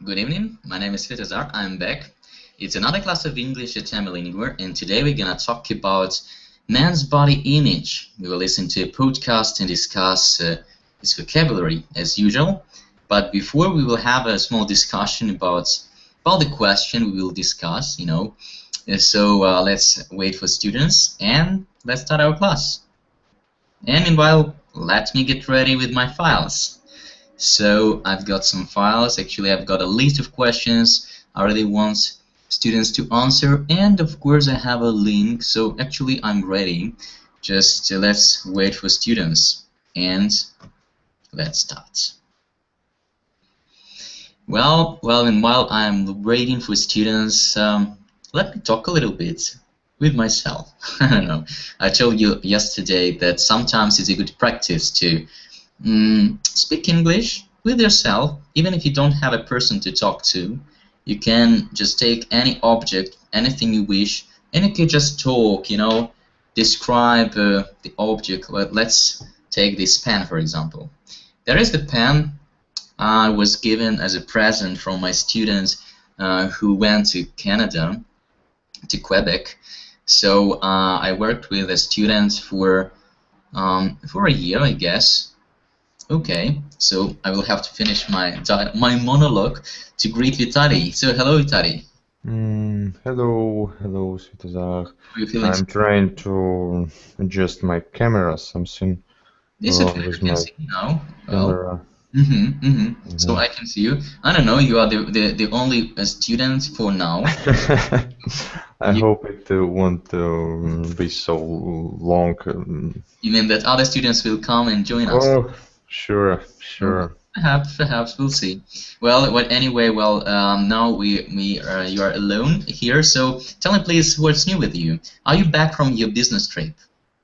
Good evening, my name is Svetozar, I'm back. It's another class of English at Amilingo, and today we're gonna talk about man's body image. We will listen to a podcast and discuss its vocabulary as usual. But before, we will have a small discussion about the question we will discuss, So let's wait for students and let's start our class. And meanwhile, let me get ready with my files. So I've got some files. Actually, I've got a list of questions I really want students to answer, and of course I have a link. So actually I'm ready. Just let's wait for students and let's start. Well, and while I'm waiting for students, let me talk a little bit with myself. I don't know. I told you yesterday that sometimes it's a good practice to speak English with yourself, even if you don't have a person to talk to. You can just take any object, anything you wish, and you can just talk, describe the object. Let's take this pen, for example. There is the pen I was given as a present from my students who went to Canada, to Quebec. So I worked with a student for a year, I guess. Okay, so I will have to finish my monologue to greet Vitali. So hello, Vitali. Hello, Svetozar. How are you feeling? I'm trying to adjust my camera something. This with I can my see now. Well, camera. So I can see you. I don't know. You are the only student for now. I hope it won't be so long. You mean that other students will come and join us? Oh, sure. Perhaps we'll see. Well, anyway, now you are alone here. So tell me, please, what's new with you? Are you back from your business trip?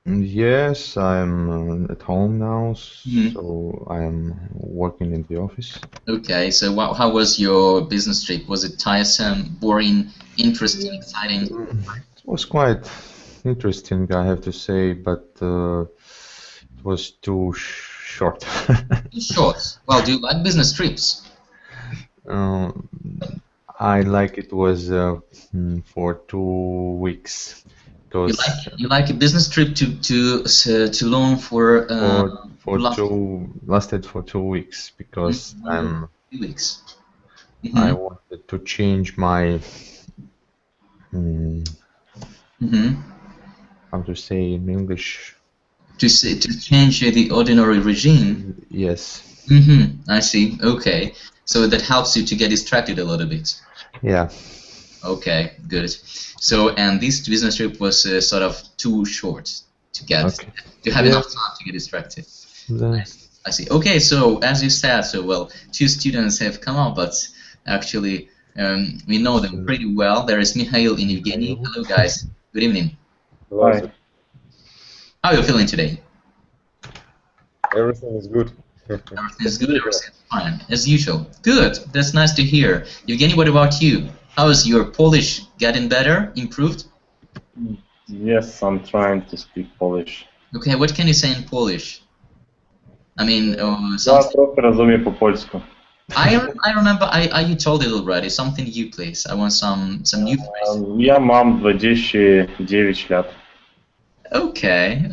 Yes, I'm at home now, so I'm working in the office. Okay, so how was your business trip? Was it tiresome, boring, interesting, exciting? It was quite interesting, I have to say, but it was too short. Too short. Well, do you like business trips? I like it was for 2 weeks. You like a business trip to learn lasted for 2 weeks because 2 weeks. I wanted to change my how to say in English, to change the ordinary regime. Yes. I see. Okay, so that helps you to get distracted a little bit. Yeah. Okay, good. So, and this business trip was sort of too short to have enough time to get distracted. I see. Okay, so as you said, two students have come up, but actually we know them pretty well. There is Mikhail and Evgeny. Hello, guys. Good evening. Hi. How are you feeling today? Everything is good. Everything is good. Everything is fine, as usual. Good. That's nice to hear. Evgeny, what about you? How is your Polish getting better? Improved? Yes, I'm trying to speak Polish. Okay, what can you say in Polish? I mean, Ja trochę rozumiem po polsku. I remember you told it already. Something new, please. I want some new phrase. Ja mam 29 lat. Okay,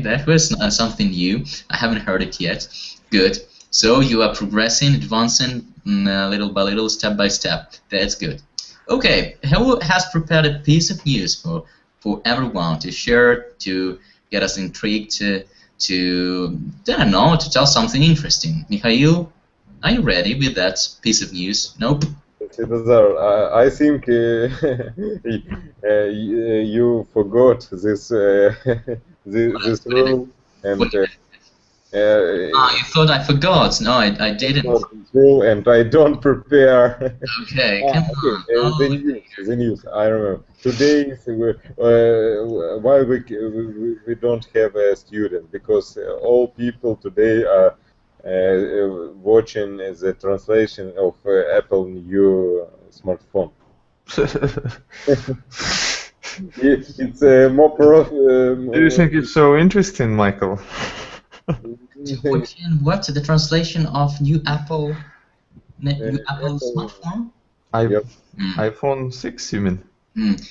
that was something new. I haven't heard it yet. Good. So you are progressing, advancing little by little, step by step. That's good. Okay, who has prepared a piece of news for everyone to share, to get us intrigued, to I don't know, to tell something interesting? Mikhail, are you ready with that piece of news? Nope. Svetozar, I think you forgot this this rule, and you thought I forgot? No, I didn't. Rule, and I don't prepare. Okay, come on. The news. I remember today. Why we don't have a student, because all people today are watching the translation of Apple new smartphone. It's more Do you think it's so interesting, Michael? What? The translation of new Apple? New Apple Apple. smartphone? Yep. iPhone 6, you mean?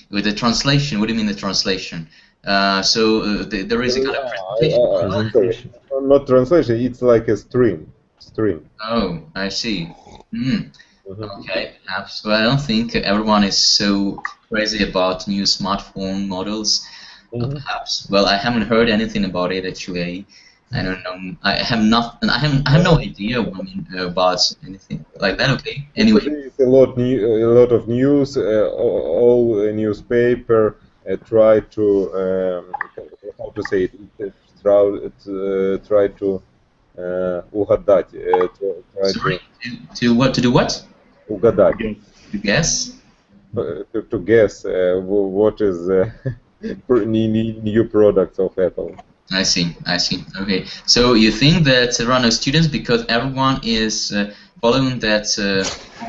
With the translation, what do you mean the translation? There is a kind of presentation. Presentation. Not translation. It's like a stream. Oh, I see. Okay, perhaps. Well, I don't think everyone is so crazy about new smartphone models. Perhaps. Well, I haven't heard anything about it actually. I don't know. I have no idea about anything like that. Okay. Anyway. It's a lot of news. All newspaper try to how to say it? Try to угадать. Sorry. To what? To do what? Угадать. To guess. To guess what is new products of Apple. I see. Okay. So you think that there are no students because everyone is following that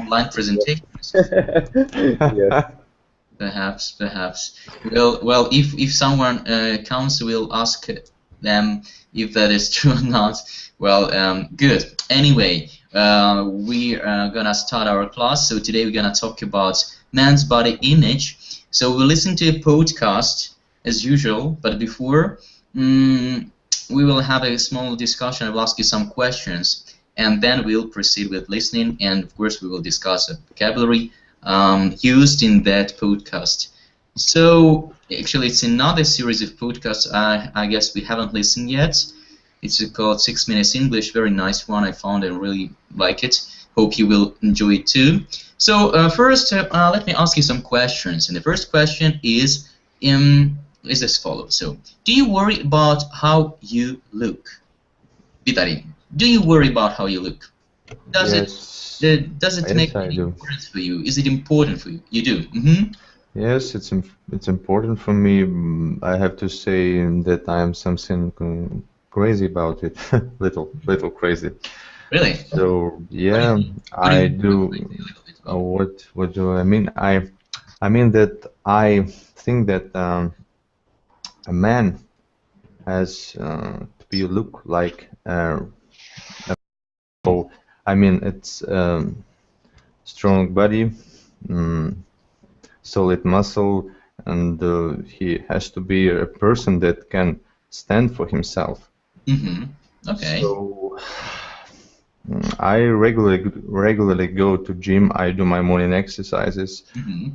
online presentation? Yes. Perhaps. Well, if someone comes, we'll ask them if that is true or not. Well, good. Anyway, we are gonna start our class. So today we're gonna talk about man's body image. So we'll listen to a podcast as usual, but before we will have a small discussion. I will ask you some questions, and then we'll proceed with listening, and of course we will discuss the vocabulary used in that podcast. So actually it's another series of podcasts I guess we haven't listened yet. It's called 6 Minutes English, very nice one I found and really like it. Hope you will enjoy it too. So first let me ask you some questions, and the first question is as follows. So, do you worry about how you look? Vitali, do you worry about how you look? Does it make any difference for you? Is it important for you? You do? Yes, it's important for me. I have to say that I am something crazy about it. little crazy. Really? So yeah, I do. What do I mean? I mean that I think that a man has to be look like I mean it's strong body, solid muscle, and he has to be a person that can stand for himself. Okay. So I regularly go to gym. I do my morning exercises.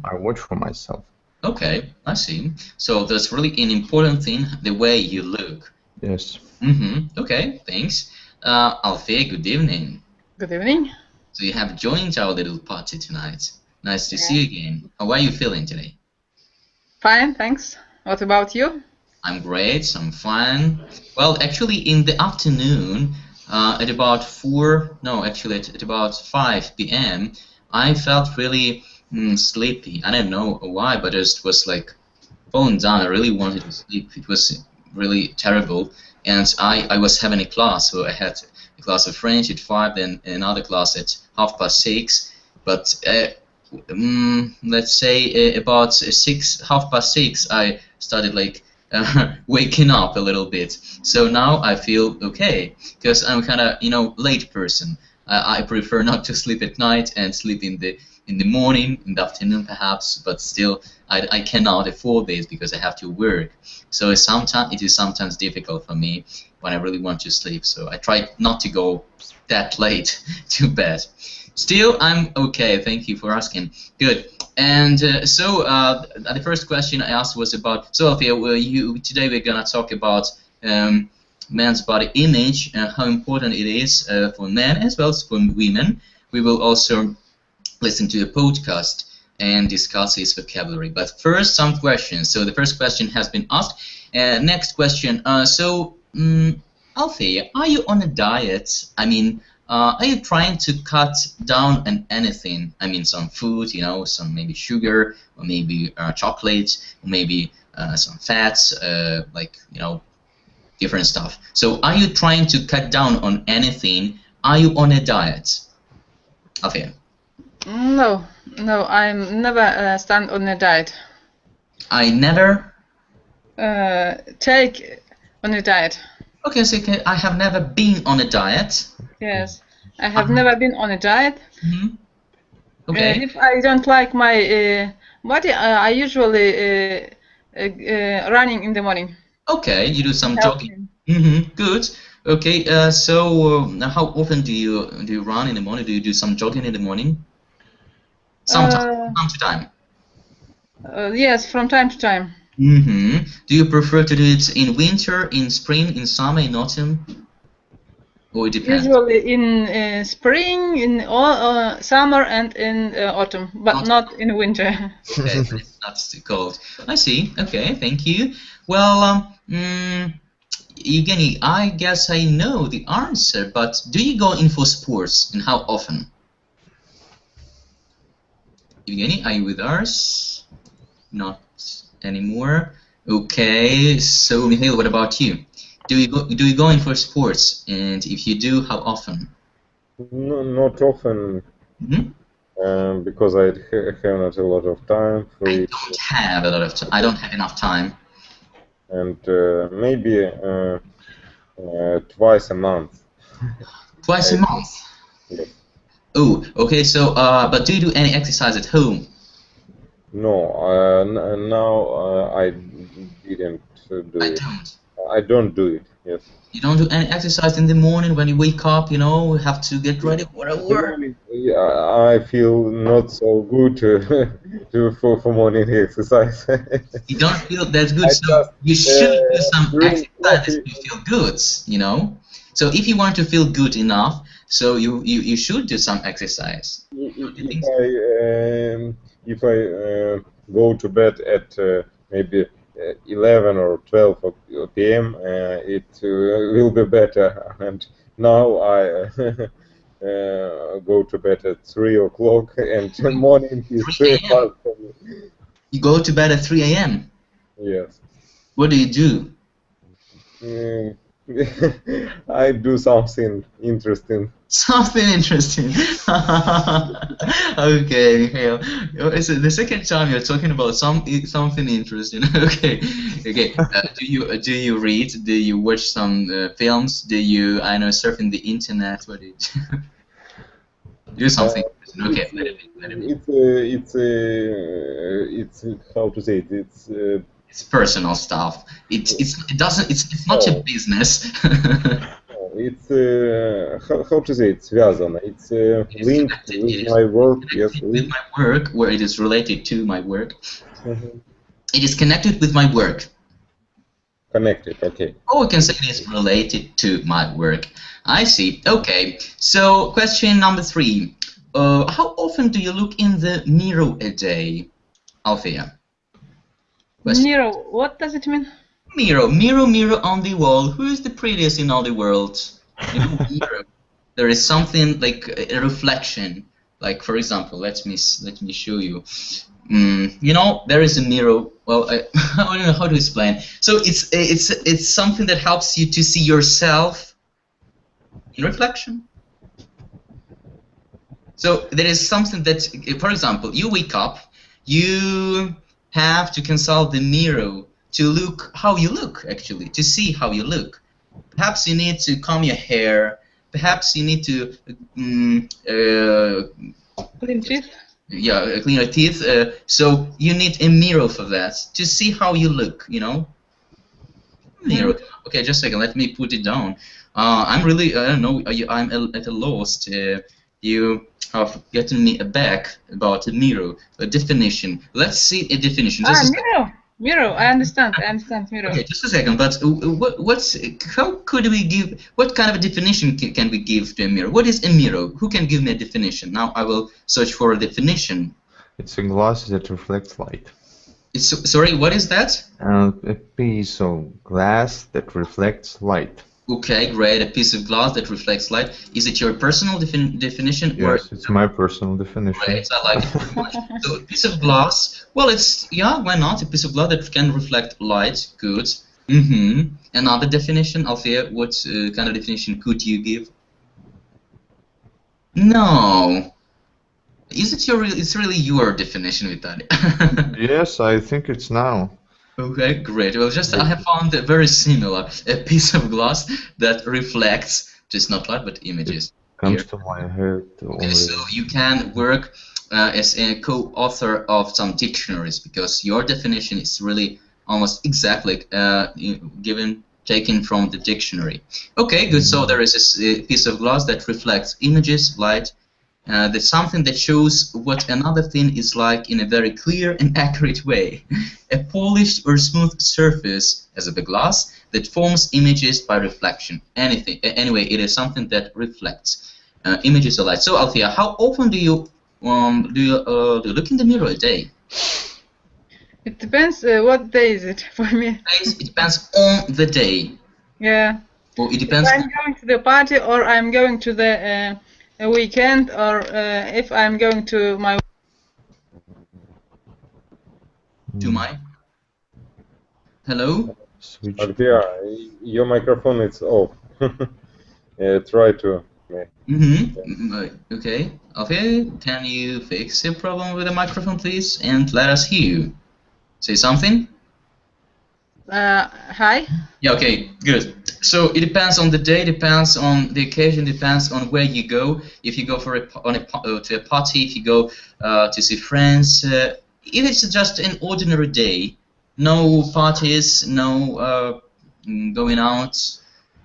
I watch for myself. Okay, I see. So that's really an important thing, the way you look. Yes. Okay, thanks. Alfie, good evening. Good evening. So you have joined our little party tonight. Nice to see you again. How are you feeling today? Fine, thanks. What about you? I'm great, I'm fine. Well, actually in the afternoon, at about 5 p.m., I felt really sleepy. I don't know why, but I just was like falling down. I really wanted to sleep. It was really terrible. And I was having a class, so I had a class of French at 5, then another class at 6:30. But let's say about 6:30, I started like waking up a little bit. So now I feel okay, because I'm kind of late person. I prefer not to sleep at night and sleep in the morning, in the afternoon perhaps, but still I cannot afford this because I have to work. So it is sometimes difficult for me when I really want to sleep. So I try not to go that late to bed. Still, I'm okay. Thank you for asking. Good. And so the first question I asked was about, so Alfia, today we're gonna talk about man's body image and how important it is for men as well as for women. We will also listen to a podcast and discuss its vocabulary. But first, some questions. So the first question has been asked. Next question. Alfie, are you on a diet? I mean, are you trying to cut down on anything? I mean, some food, some maybe sugar, or maybe chocolate, or maybe some fats, different stuff. So are you trying to cut down on anything? Are you on a diet? Alfie? No, I'm never stand on a diet. I never Take on a diet. Okay, so I have never been on a diet. Yes, I have never been on a diet. Okay. If I don't like my body, I usually running in the morning. Okay, you do some Help jogging. Good. Okay. So how often do you run in the morning? Do you do some jogging in the morning? Sometimes, time to time. Yes, from time to time. Do you prefer to do it in winter, in spring, in summer, in autumn? Or it depends? Usually in spring, in summer, and in autumn, but not in winter. Okay, but it's not too cold. I see. Okay, thank you. Well, Evgeny, I guess I know the answer, but do you go in for sports, and how often? Evgeny, are you with us? Not anymore. Okay, so Mikhail, what about you? Do you go in for sports, and if you do, how often? No, not often, because I have not a lot of time for it. I don't have enough time. And maybe twice a month. Twice a month? Yes. Oh, okay. So, but do you do any exercise at home? No, now I didn't do it. I don't do it. Yes. You don't do any exercise in the morning when you wake up, you know, have to get ready for work? Yeah, I feel not so good for morning exercise. You don't feel that's good, so you should do some exercises to feel good, you know. So if you want to feel good enough, so you should do some exercise. If I go to bed at maybe 11 or 12 p.m., it will be better. And now I go to bed at 3 o'clock, and morning is 3 hard for me. You go to bed at 3 a.m.? Yes. What do you do? I do something interesting. Something interesting. Okay, Mikhail. It's the second time you're talking about something interesting. Okay. Do you read? Do you watch some films? Do you surfing the internet? What do you do? Do something. Okay, let it be. It's how to say it. It's personal stuff. It's not a business. It's how to say it, связано. It's linked with my work. Yes, with my work, where it is related to my work. It is connected with my work. Connected, okay. Or we can say it is related to my work. I see. Okay. So question number 3. How often do you look in the mirror a day, Althea? Mirror, what does it mean? Mirror on the wall. Who is the prettiest in all the world? Mirror. There is something like a reflection. Like, for example, let me show you. You know, there is a mirror. Well, I don't know how to explain. So it's something that helps you to see yourself in reflection. So there is something that, for example, you wake up, you have to consult the mirror to look how you look, actually, to see how you look. Perhaps you need to comb your hair. Perhaps you need to clean teeth. Yeah, clean your teeth. So you need a mirror for that to see how you look. You know. Mirror. Okay, just a second. Let me put it down. I'm really, I don't know. I'm at a loss. You have gotten me back about a mirror, a definition. Let's see a definition. Just Mirror. I understand mirror. Okay, just a second. But how could we give? What kind of a definition can we give to a mirror? What is a mirror? Who can give me a definition? Now I will search for a definition. It's a glass that reflects light. Sorry, what is that? A piece of glass that reflects light. Okay, great. A piece of glass that reflects light. Is it your personal definition? Yes, it's my personal definition. Great, I like it very much. So a piece of glass, well, it's, yeah, why not? A piece of glass that can reflect light, good. Another definition, Althea, what kind of definition could you give? No. Is it it's really your definition, Vitaly? Yes, I think it's now. Okay, great. Well, I have found a very similar, a piece of glass that reflects, just not light, but images. comes to my head Okay, only. so you can work as a co-author of some dictionaries because your definition is really almost exactly taken from the dictionary. Okay, good. So there is this piece of glass that reflects images, light. That's something that shows what another thing is like in a very clear and accurate way. A polished or smooth surface as of a glass that forms images by reflection. Anyway, it is something that reflects images of light. So, Althea, how often do you look in the mirror a day? It depends what day is it for me. It depends on the day. Yeah. Well, it depends. If I'm going to the party, or I'm going to the weekend, or if I'm going to my Hello? Switch. Althea, your microphone is off. Try to. Okay. Althea, can you fix the problem with the microphone, please, and let us hear you? Say something. hi. Yeah. Okay. Good. So it depends on the day, depends on the occasion, depends on where you go. If you go to a party, if you go to see friends, if it's just an ordinary day, no parties, no going out,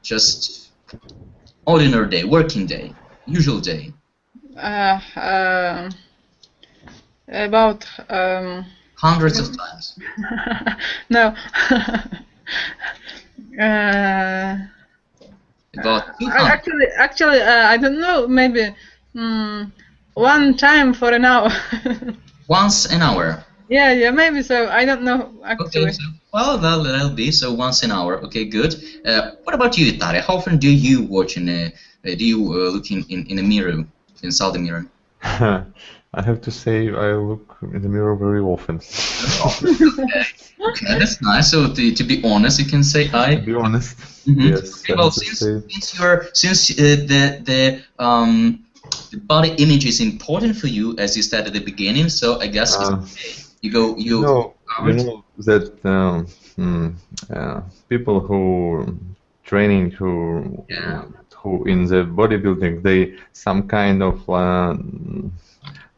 just ordinary day, working day, usual day. About hundreds of times. No. About 200. Actually, I don't know. Maybe one time for an hour. Once an hour. Yeah, maybe so. I don't know actually. Okay, so, well, that'll be so once an hour. Okay, good. What about you, Tare? How often do you watch do you look in a mirror, inside the mirror? I have to say I look in the mirror very often. Okay, that's nice. So to be honest, you can say I. To be honest, yes. Okay, well, since the body image is important for you, as you said at the beginning, so I guess it's okay. You know that people who training who in the bodybuilding, they some kind of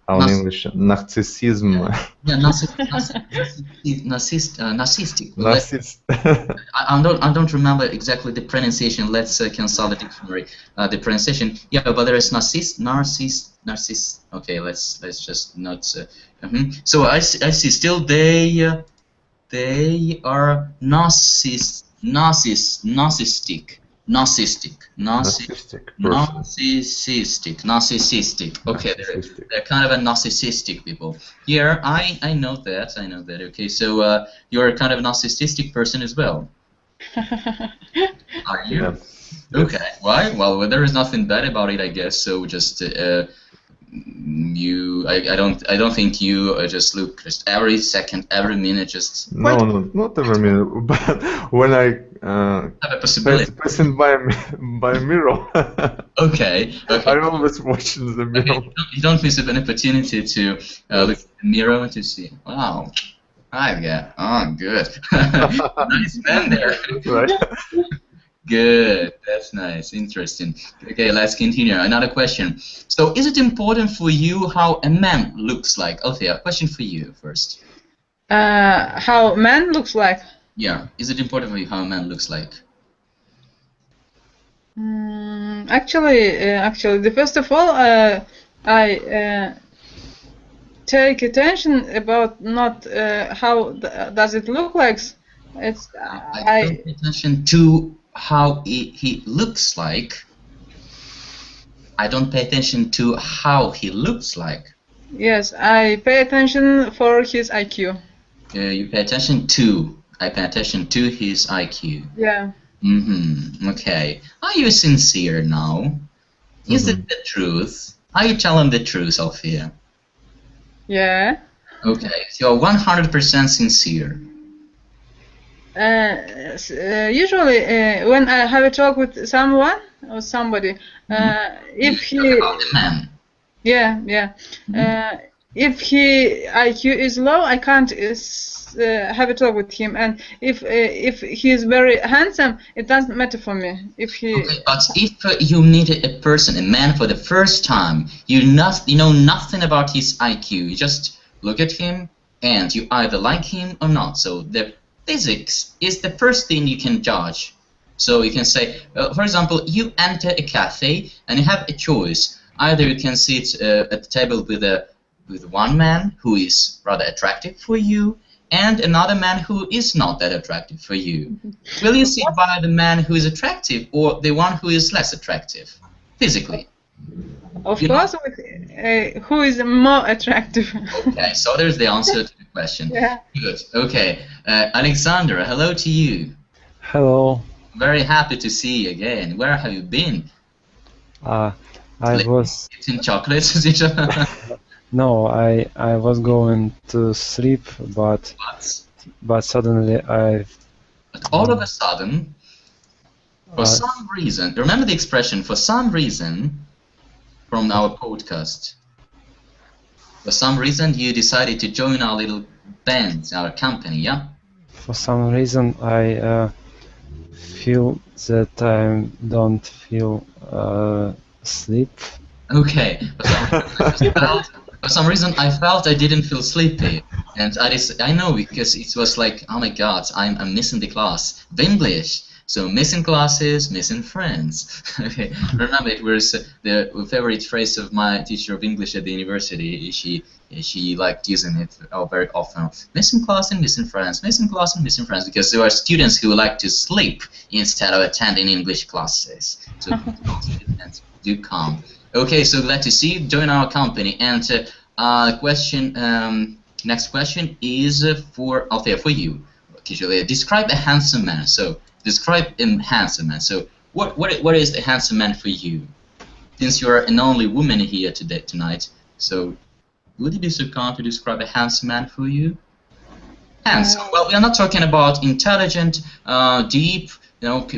how in English, narcissism. Yeah, narcissistic. I don't remember exactly the pronunciation. Let's consult the dictionary. The pronunciation. Yeah, but there is narciss. Okay, let's just not. So I see. Still, they are narcissistic. Okay, they're kind of a narcissistic people. Here, I know that. Okay, so you're kind of a narcissistic person as well. Are you? Yeah. Okay. Why? Well, there is nothing bad about it, I guess. So just I don't think you just look just every second, every minute, just. No, not every minute. But when I have a possibility. Passing by a mirror. Okay. I always watch in the mirror. Okay. You don't miss an opportunity to look in the mirror to see. Wow. Oh, good. Nice man there. Right. Good. That's nice. Interesting. Okay, let's continue. Another question. So, is it important for you how a man looks like? Althea, question for you first. How a man looks like? Yeah. Is it important for you how a man looks like? Actually, the first of all, I take attention about not how does it look like. It's I don't pay attention to how he looks like. I don't pay attention to how he looks like. Yes, I pay attention for his IQ. You pay attention to. I pay attention to his IQ. Yeah. Okay. Are you sincere now? Is it the truth? Are you telling the truth, Althea? Yeah. Okay. So you're 100% sincere. Usually, when I have a talk with someone or somebody, if he, about the man. yeah, if he IQ is low, I can't have a talk with him. And if he is very handsome, it doesn't matter for me. If he Okay, but if you meet a person, a man, for the first time, you know nothing about his IQ. You just look at him, and you either like him or not. So the physics is the first thing you can judge. So you can say, for example, you enter a cafe and you have a choice. Either you can sit at the table with one man who is rather attractive for you, and another man who is not that attractive for you. Will you sit by the man who is attractive or the one who is less attractive, physically? of course, with, who is more attractive? Okay, so there's the answer to the question. Yeah. Good. Okay, Alexandra, hello to you. Hello. Very happy to see you again. Where have you been? I was Eating chocolates? no, I was going to sleep, but suddenly But all of a sudden, for some reason, remember the expression, for some reason, from our podcast. For some reason, you decided to join our little band, our company, yeah? for some reason I feel that I don't feel sleep. Okay. For some reason, I felt I didn't feel sleepy, and I know because it was like, oh my God, I'm missing the class of English. So missing classes, missing friends. Okay. Remember, it was the favorite phrase of my teacher of English at the university. She liked using it very often. Missing class and missing friends, missing class and missing friends, because there are students who like to sleep instead of attending English classes. So do come. Okay, so glad to see you. Join our company. And next question is for Althea, for you. Describe a handsome man. So describe a handsome man. So what is a handsome man for you? Since you are an only woman here tonight, so would you be so kind to describe a handsome man for you? Handsome. Well, we are not talking about intelligent, deep,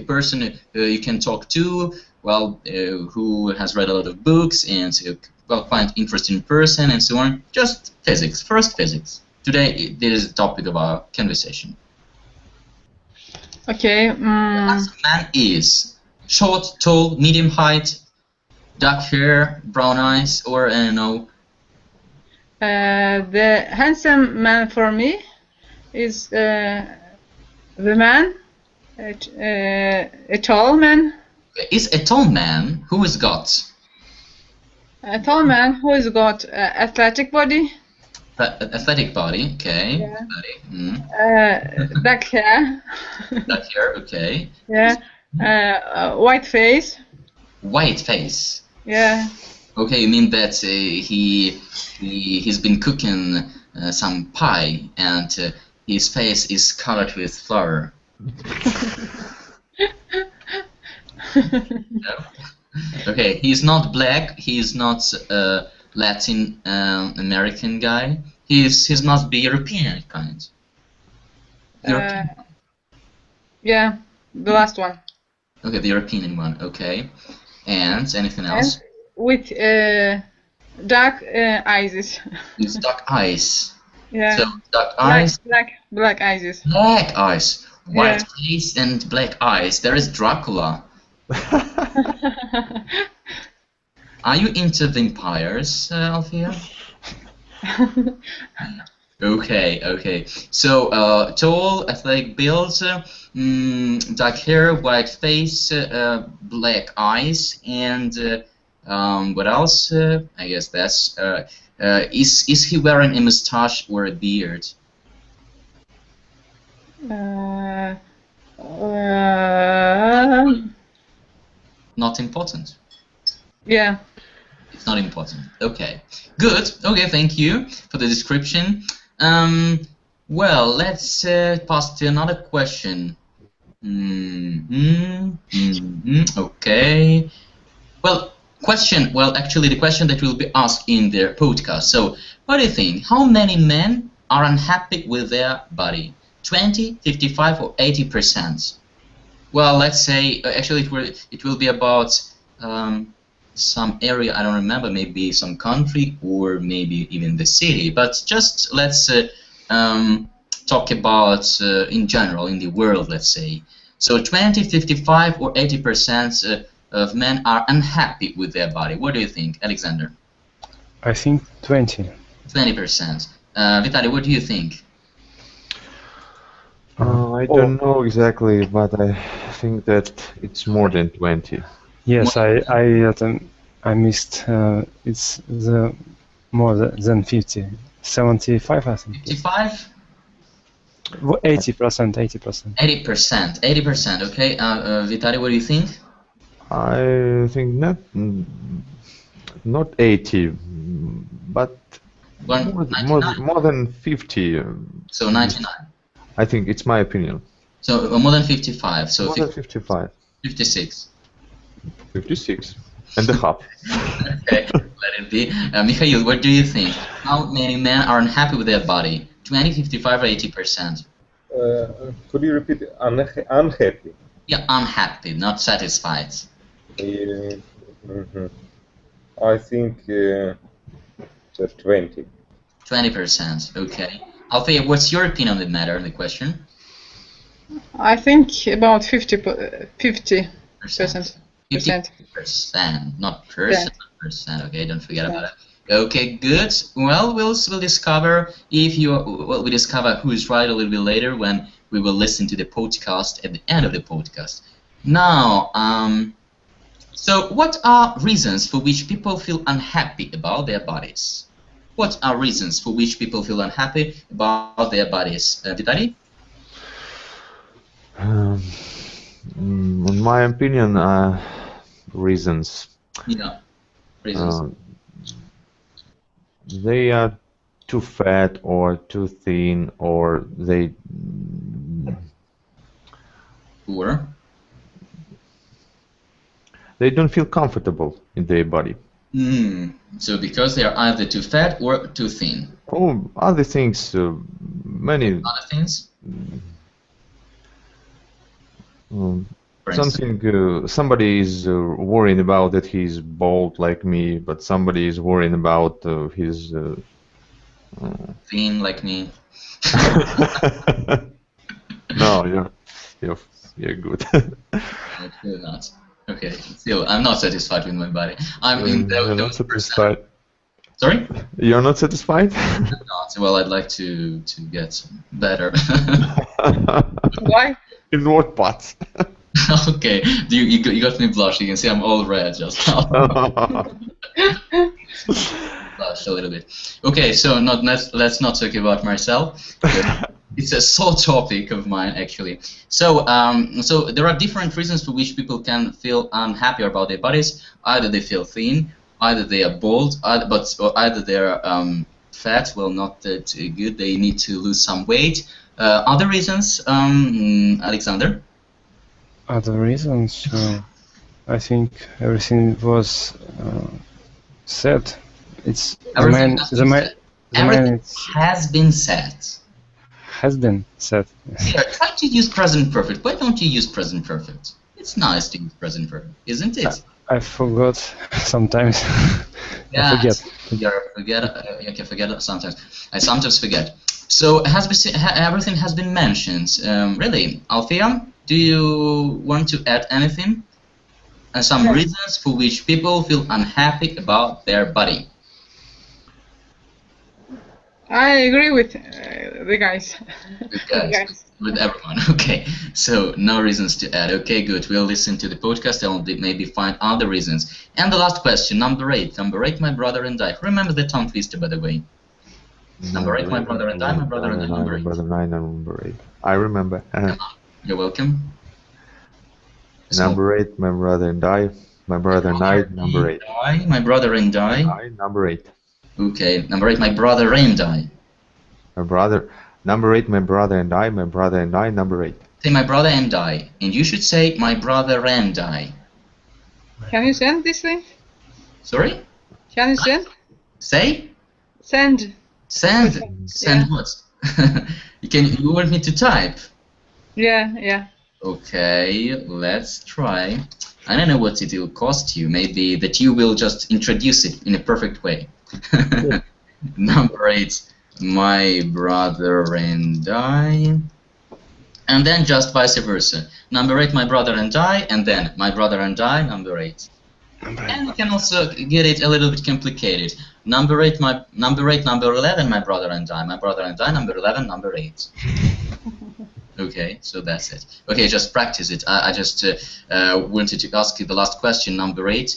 person you can talk to. Well, who has read a lot of books and find interesting person and so on. Just physics. First, physics. Today, this is the topic of our conversation. Okay. Handsome man is short, tall, medium height, dark hair, brown eyes, or I don't know. The handsome man for me is the man, a tall man. Is a tall man who has got A tall man who has got athletic body. Athletic body, okay. Yeah. Body. Black hair. Black hair, okay. Yeah. White face. White face. Yeah. Okay, you mean that he's been cooking some pie and his face is covered with flour. No? Okay, he's not black. He's not Latin American guy. He must be European kind. European. Yeah, the last one. Okay, the European one. Okay, and anything else? And with dark eyes. With dark eyes. Yeah. So dark eyes. Black eyes. Black eyes. White Yeah. face and black eyes. There is Dracula. Are you into vampires, Althea? Okay. So, tall, athletic build, dark hair, white face, black eyes, and what else? I guess that's. Is he wearing a mustache or a beard? Not important. Yeah. It's not important. Okay. Good. Okay, thank you for the description. Well, let's pass to another question. Okay. Well, actually, the question that will be asked in their podcast. So, what do you think? How many men are unhappy with their body? 20, 55, or 80%? Well, let's say, actually, it will be about some area, I don't remember, maybe some country or maybe even the city. But just let's talk about in general, in the world, let's say. So 20, 55 or 80% of men are unhappy with their body. What do you think, Alexander? I think 20. 20%. Vitaly, what do you think? I don't know exactly, but I think that it's more than 20. Yes, I missed. It's the more than 50. 75, I think. 55? 80%. 80%. 80%. 80%. Okay. Vitaly, what do you think? I think not 80, but more than 50. So 99. I think it's my opinion. So more than 55. So more than 55. 56. 56 and a half. Okay, let it be. Mikhail, what do you think? How many men are unhappy with their body? 20, 55, or 80%? Could you repeat? Unhappy? Yeah, unhappy, not satisfied. I think 20. 20%, okay. Althea, what's your opinion on the matter, the question? I think about 50%. 50%, not percent, okay, don't forget about it. Okay, good. Well, we'll discover if you, we discover who is right a little bit later when we will listen to the podcast at the end of the podcast. Now, so what are reasons for which people feel unhappy about their bodies? What are reasons for which people feel unhappy about their bodies? Vitaly? In my opinion, reasons. Yeah, reasons. They are too fat or too thin, or they don't feel comfortable in their body. So because they are either too fat or too thin. Oh, other things, many. Other things? Somebody is worrying about that he's bald like me, but somebody is worrying about his thin like me. No, you're good. You're not. Okay, still, I'm not satisfied with my body. You're not satisfied. Sorry? You're not satisfied? Not. Well, I'd like to get better. Why? In what parts? Okay, you got me blushing. You can see I'm all red just now. Blush a little bit. Okay, so let's not talk about myself. It's a sore topic of mine, actually. So, so there are different reasons for which people can feel unhappy about their bodies. Either they feel thin, either they are bald, or either they are fat. Well, not that good. They need to lose some weight. Other reasons, Alexander? Other reasons, I think everything was said. It's Everything has been said. Has been said. Yeah, try to use present perfect. Why don't you use present perfect? It's nice to use present perfect, isn't it? I forgot sometimes. Yeah, I forget. You can forget sometimes. I sometimes forget. So everything has been mentioned. Really, Althea, do you want to add anything? Some reasons for which people feel unhappy about their body. I agree with the guys. With everyone. Okay, so no reasons to add. Okay, good. We'll listen to the podcast and maybe find other reasons. And the last question, number 8. Number 8, my brother and I. Remember the tongue twister, by the way. Number 8, my brother and I. My brother and I. Number 8. I remember. You're welcome. Number 8, my brother and I. My brother and I. Number 8. My brother and I. Number 8. Okay, number 8, my brother and I. My brother. Number 8, my brother and I. My brother and I. Number 8. Say my brother and I, and you should say my brother and I. Can you send this thing? Sorry? Can you send? Say? Send. Send. Send what? You want me to type? Yeah. Okay, let's try. I don't know what it will cost you. Maybe that you will just introduce it in a perfect way. Number 8, my brother and I. And then just vice versa. Number 8, my brother and I, and then my brother and I, number 8. And you can also get it a little bit complicated. Number 8, number 11, my brother and I, number 11, number 8. Okay, so that's it. Okay, just practice it. I just wanted to ask you the last question, number 8.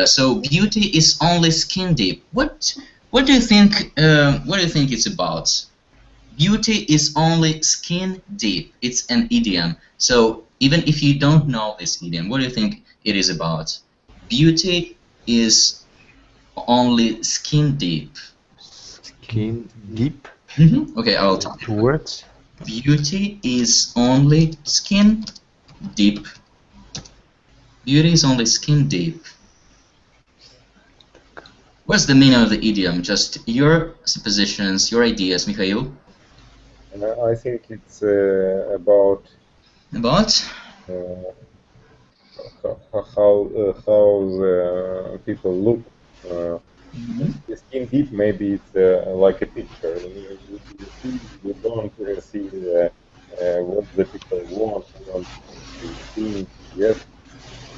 So beauty is only skin deep. What do you think? What do you think it's about? Beauty is only skin deep. It's an idiom. So even if you don't know this idiom, what do you think it is about? Beauty is only skin deep. Skin deep? Okay, I'll tell you. 2 words? Beauty is only skin deep. Beauty is only skin deep. What's the meaning of the idiom? Just your suppositions, your ideas, Mikhail? I think it's about how the people look. Skin deep, maybe it's like a picture. You don't see what the people want to see. Yes,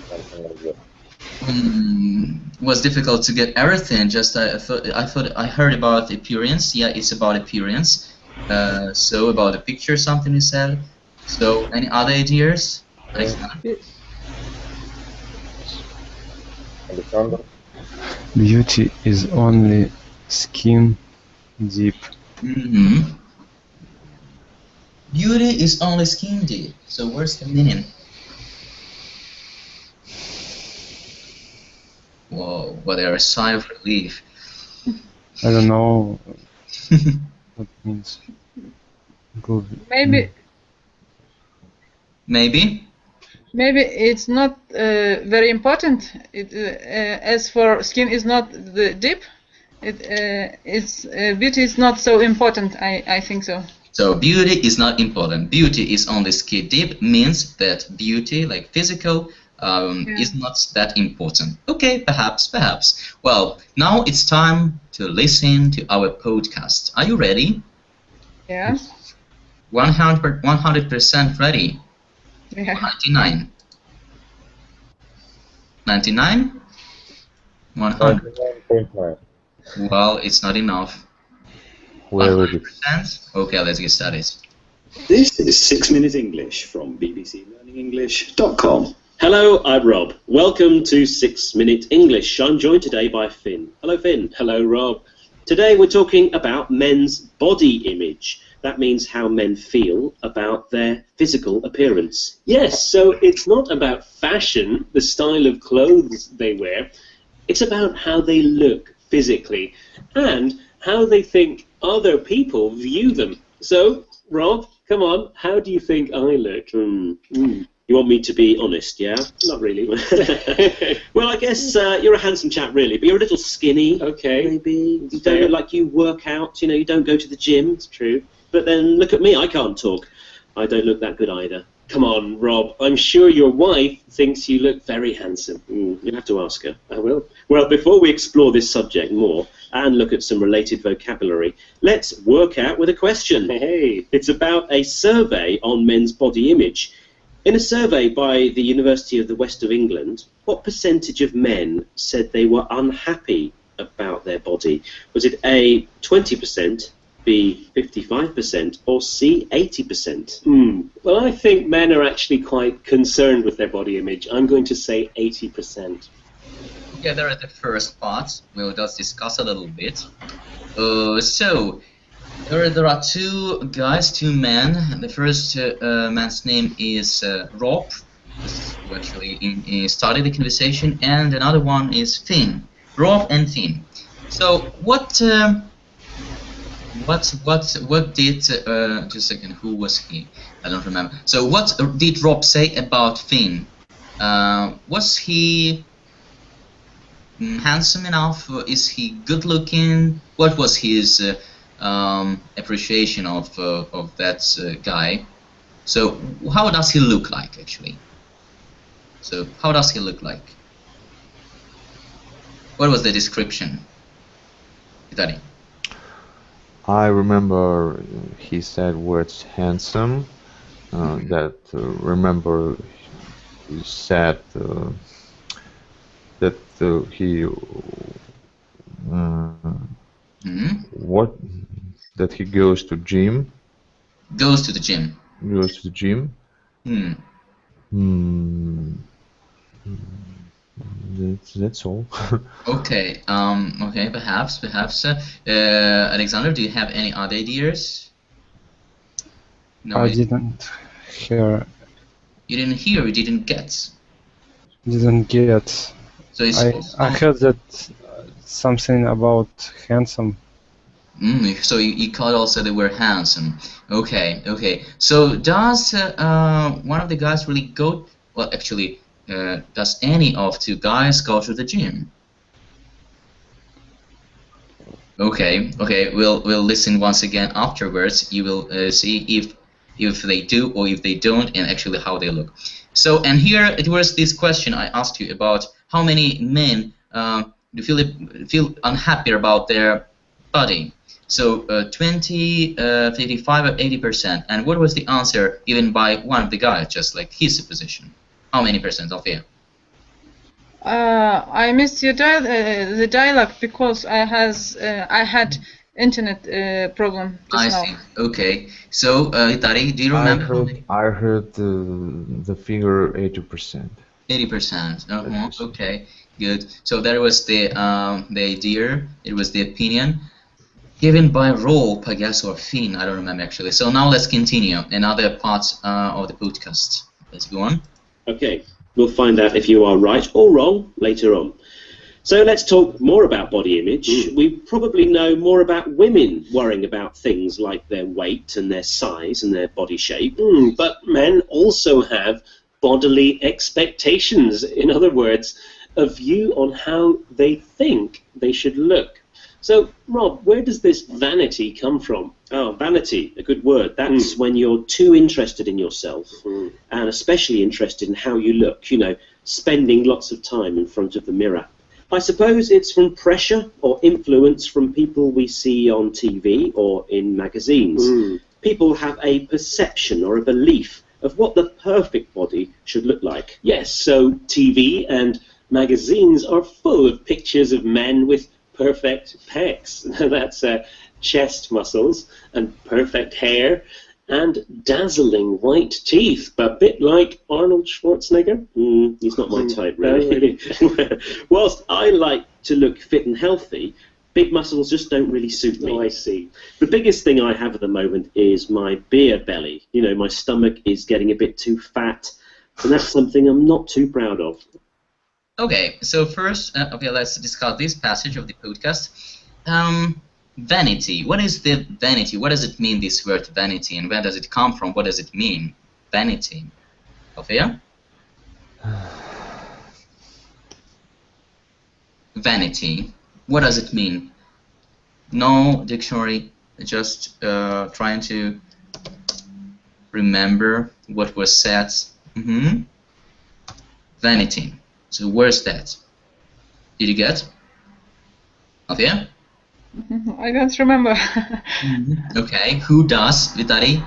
something like that. Was difficult to get everything. Just I thought I heard about appearance. Yeah, it's about appearance. So about the picture, something you said. So any other ideas? Alexander? Beauty is only skin deep. Beauty is only skin deep. So where's the meaning? Whoa, what a sigh of relief. I don't know what it means. Good. Maybe? Maybe it's not very important. As for skin is not the deep, beauty is not so important. I think so. So beauty is not important. Beauty is only skin deep means that beauty, like physical, is not that important. Okay, perhaps. Well, now it's time to listen to our podcast. Are you ready? Yes. 100% ready. Yeah. 99. 99? 100. 99.9. Well, it's not enough. 100%? Okay, let's get started. This is 6 Minute English from bbclearningenglish.com. Hello, I'm Rob. Welcome to 6 Minute English. I'm joined today by Finn. Hello, Finn. Hello, Rob. Today we're talking about men's body image. That means how men feel about their physical appearance. Yes, so it's not about fashion, the style of clothes they wear. It's about how they look physically and how they think other people view them. So, Rob, come on, how do you think I look? You want me to be honest, yeah? Not really. Well, I guess you're a handsome chap, really, but you're a little skinny. Okay. Maybe. You don't look like you work out, you don't go to the gym. It's true. But then look at me, I can't talk. I don't look that good either. Come on, Rob, I'm sure your wife thinks you look very handsome. You'll have to ask her. I will. Well, before we explore this subject more and look at some related vocabulary, let's work out with a question. Hey, it's about a survey on men's body image. In a survey by the University of the West of England, what percentage of men said they were unhappy about their body? Was it A, 20%, B, 55%, or C, 80%? Well, I think men are actually quite concerned with their body image. I'm going to say 80%. Together at the first part, we'll just discuss a little bit. So, there are two men. The first man's name is Rob, who actually started the conversation, and another one is Finn. Rob and Finn. So, what did just a second, who was he? I don't remember. So what did Rob say about Finn? Was he handsome enough? Is he good looking? What was his appreciation of that guy? So how does he look like actually? So how does he look like? What was the description? Vitali? I remember he said words handsome. Remember he said that he what that he goes to gym. Goes to the gym. Goes to the gym. That's all. Okay. Okay. Perhaps. Alexander, do you have any other ideas? No. I didn't hear. You didn't hear. You didn't get. Didn't get. So it's I heard that something about handsome. So you caught also the word handsome. Okay. Okay. So does one of the guys really go? Well, actually, does any of two guys go to the gym? Okay. Okay. We'll listen once again afterwards. You will see if they do or if they don't, and actually how they look. So, and here it was this question I asked you about how many men feel unhappy about their body. So 20, 55, or 80%. And what was the answer given by one of the guys, just like his supposition? How many percent of you? I missed your the dialogue because I had internet problem just now. I see. Okay. So, Tari, do you remember? I heard the figure 80%. 80%. Okay. Good. So that was the idea. It was the opinion given by Rob, I guess, or Finn. I don't remember actually. So now let's continue another part of the podcast. Let's go on. Okay. We'll find out if you are right or wrong later on. So let's talk more about body image. We probably know more about women worrying about things like their weight and their size and their body shape. But men also have bodily expectations. In other words, a view on how they think they should look. So, Rob, where does this vanity come from? Oh, vanity, a good word. That's when you're too interested in yourself and especially interested in how you look, you know, spending lots of time in front of the mirror. I suppose it's from pressure or influence from people we see on TV or in magazines. People have a perception or a belief of what the perfect body should look like. Yes, so TV and magazines are full of pictures of men with perfect pecs. That's chest muscles and perfect hair and dazzling white teeth, but a bit like Arnold Schwarzenegger. He's not my type, really. Whilst I like to look fit and healthy, big muscles just don't really suit me. I see. The biggest thing I have at the moment is my beer belly. You know, my stomach is getting a bit too fat, and that's something I'm not too proud of. Okay, so first, let's discuss this passage of the podcast. Vanity. What is the vanity? What does it mean, this word vanity, and where does it come from? What does it mean? Vanity. Sofia? Vanity. What does it mean? No dictionary, just trying to remember what was said. Vanity. So where's that? Did you get? Sofia? I don't remember. Okay, who does? Vitali?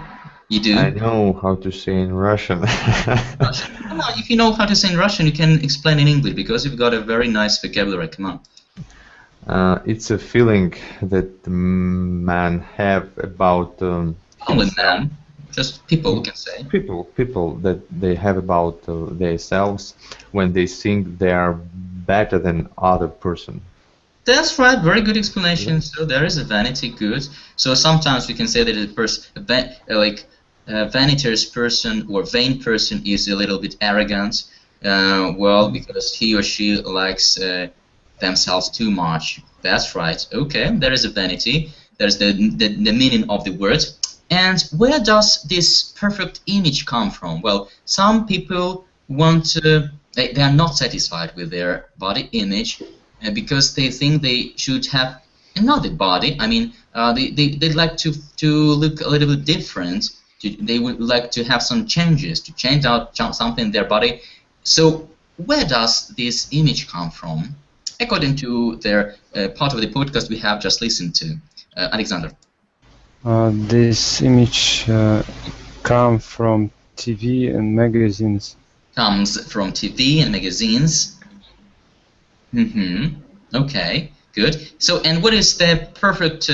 You do? I know how to say in Russian. Russian? No, if you know how to say in Russian, you can explain in English because you've got a very nice vocabulary. Come on. It's a feeling that man have about Only man, just people can say. People that they have about themselves when they think they are better than other person. That's right, very good explanation. So there is a vanity, good. So sometimes we can say that a person, vanitous person or vain person is a little bit arrogant, well, because he or she likes themselves too much. That's right. Okay, there is a vanity. There's the meaning of the word. And where does this perfect image come from? Well, some people want to, they are not satisfied with their body image because they think they should have another body. I mean, they'd like to look a little bit different. They would like to have some changes, to change out something in their body So where does this image come from? According to their part of the podcast we have just listened to. Alexander. This image comes from TV and magazines. Comes from TV and magazines. Okay, good. So, and what is the perfect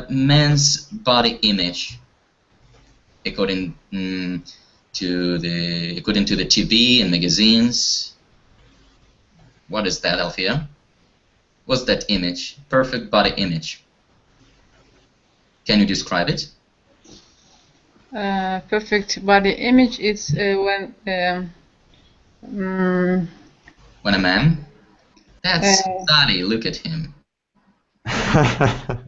man's body image according to the TV and magazines? What is that, Althea? What's that image? Perfect body image. Can you describe it? Perfect body image is when a man. That's body. Look at him. The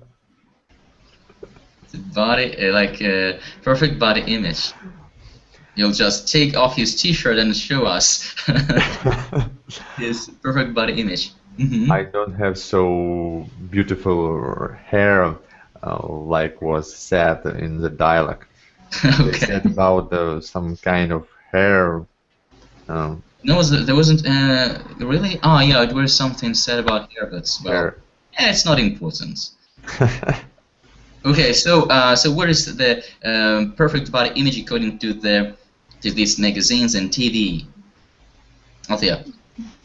body, like a perfect body image. You'll just take off his T-shirt and show us his perfect body image. I don't have so beautiful hair like was said in the dialogue. Okay. They said about some kind of hair. No, there wasn't really. Oh yeah, it was something said about hair, but well, yeah, it's not important. Okay, so what is the perfect body image according to these magazines and TV? Althea.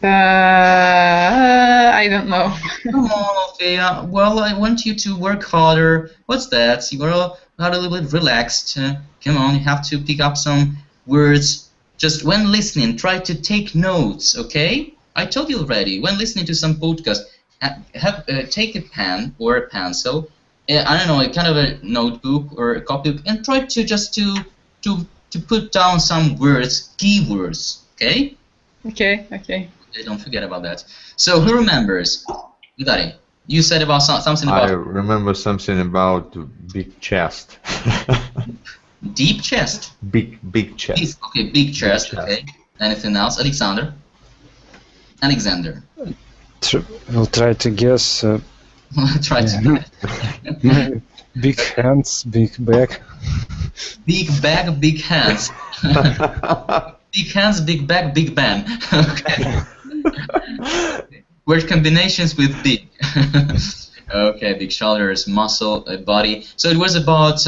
I don't know. Come on, Althea. Well, I want you to work harder. What's that? You are not a little bit relaxed. Come on, you have to pick up some words. Just when listening, try to take notes, okay? I told you already, when listening to some podcast, take a pen or a pencil, I don't know, a kind of a notebook or a copybook, and try to just to put down some words, keywords, okay? Okay. Don't forget about that. So who remembers? Vidari, you said about something about... I remember something about big chest. Deep chest? Big chest. Okay, big chest, okay. Anything else? Alexander? We'll try to guess. Try to guess. Big hands, big back. Big back, big hands. Big hands, big back, big bang. Okay. Word combinations with big. Okay, big shoulders, muscle, body. So it was about,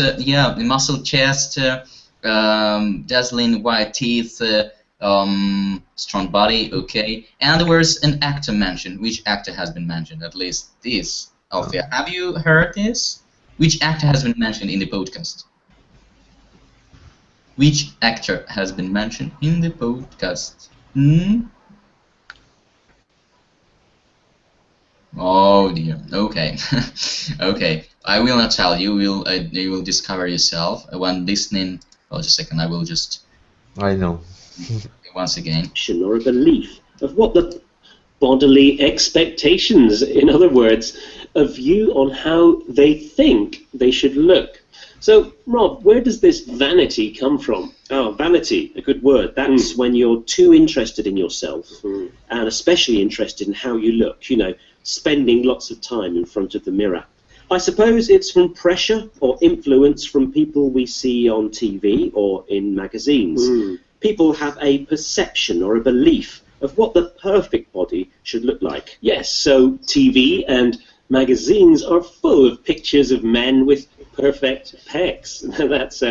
muscle chest, dazzling white teeth, strong body, okay. And there was an actor mentioned. Which actor has been mentioned? At least this, Althea. Have you heard this? Which actor has been mentioned in the podcast? Which actor has been mentioned in the podcast? Oh dear. Okay. Okay. I will not tell you. You will discover yourself when listening. Oh, just a second. I will just. I know. Once again. Or a belief of what the bodily expectations, in other words, a view on how they think they should look. So, Rob, where does this vanity come from? Oh, vanity, a good word. That's when you're too interested in yourself, and especially interested in how you look, you know, spending lots of time in front of the mirror. I suppose it's from pressure or influence from people we see on TV or in magazines. People have a perception or a belief of what the perfect body should look like. Yes, so TV and magazines are full of pictures of men with perfect pecs. That's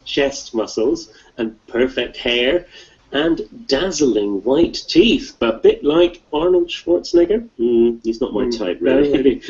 chest muscles and perfect hair and dazzling white teeth, a bit like Arnold Schwarzenegger. He's not my type, really.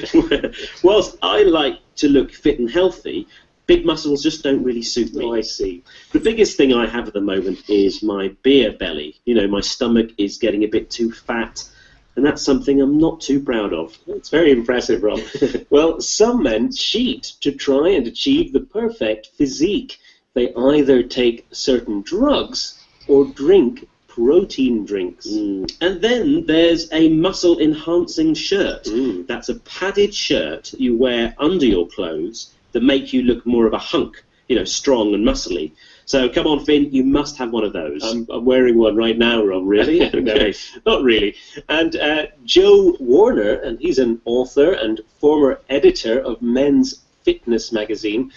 Whilst I like to look fit and healthy, big muscles just don't really suit me. Oh, I see. The biggest thing I have at the moment is my beer belly. You know, my stomach is getting a bit too fat, and that's something I'm not too proud of. It's very impressive, Rob. Well, some men cheat to try and achieve the perfect physique. They either take certain drugs or drink protein drinks. And then there's a muscle-enhancing shirt. That's a padded shirt you wear under your clothes that make you look more of a hunk, you know, strong and muscly. So come on, Finn, you must have one of those. I'm wearing one right now, Rob. Really? No, not really. And Joe Warner, and he's an author and former editor of Men's Fitness magazine,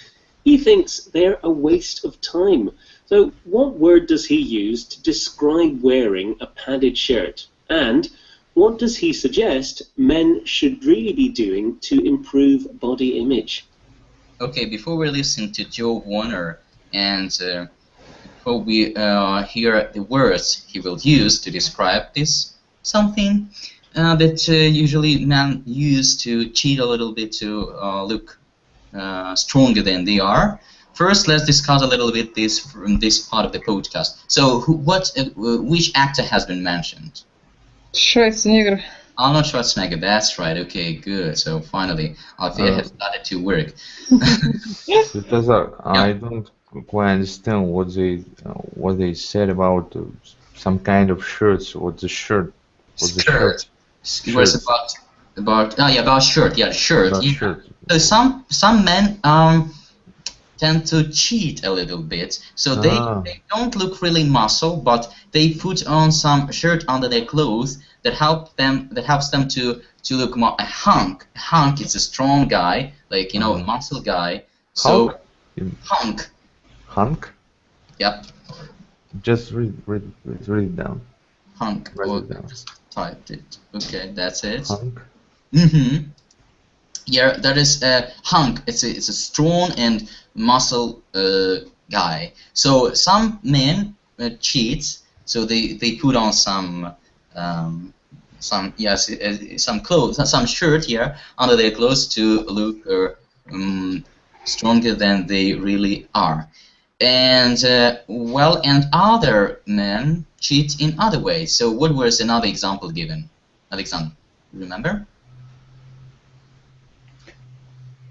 he thinks they're a waste of time. So what word does he use to describe wearing a padded shirt? And what does he suggest men should really be doing to improve body image? Okay, before we listen to Joe Warner and before we hear the words he will use to describe this something that usually men use to cheat a little bit to look stronger than they are. First, let's discuss a little bit this part of the podcast. So, which actor has been mentioned? Schwarzenegger. Arnold Schwarzenegger. That's right. Okay, good. So finally, Althea has started to work. Svetozar, I don't quite understand what they said about some kind of shirts. What's the shirt? What's the shirt? It was about shirt. Yeah, shirt. About Yeah. shirt. So some men tend to cheat a little bit. So they don't look really muscle, but they put on some shirt under their clothes that helps them to look more a hunk. A hunk is a strong guy, like a muscle guy. So hunk. Hunk? Yep. Just read it down. Hunk. Write Or it down. just typed it. Okay, that's it. Hunk. Mm-hmm. Yeah, that is a hunk. It's a strong and muscle guy. So some men cheat. So they put on some clothes, some shirt here under their clothes to look stronger than they really are. And and other men cheat in other ways. So what was another example given? Alexander, remember?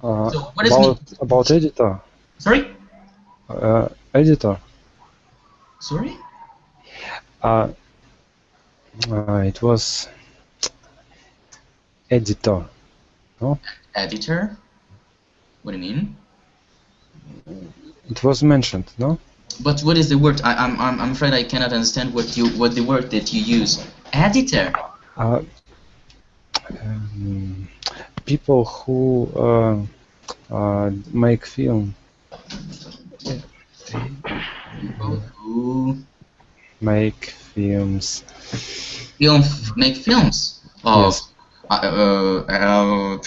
So what is about editor? Sorry? Editor. Sorry? It was editor. No? Editor? What do you mean? It was mentioned, no? But what is the word? I'm afraid I cannot understand what the word that you use. Editor. People who make film. People who make films. Make films. Oh, Yes.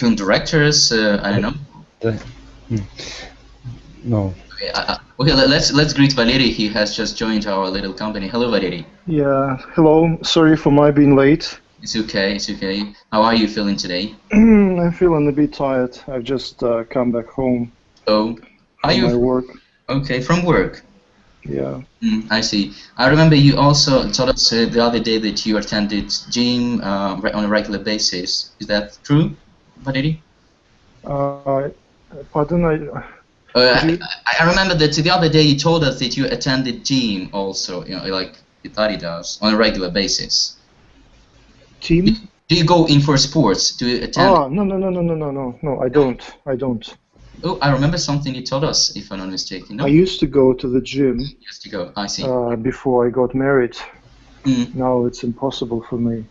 Film directors. I don't know. No. Okay, let's greet Valery. He has just joined our little company. Hello, Valery. Yeah, hello. Sorry for my being late. It's okay. It's okay. How are you feeling today? I'm feeling a bit tired. I've just come back home Oh, are from my you work. okay from work? Yeah. I see. I remember you also told us the other day that you attended gym on a regular basis. Is that true, Valery? Pardon? I remember that the other day you told us that you attended gym also, like Itali does, on a regular basis. Team? Do you go in for sports? Do you attend? Oh, no, I don't. Oh, I remember something you told us, if I'm not mistaken. No? I used to go to the gym You used to go. I see. before I got married. Mm. Now it's impossible for me.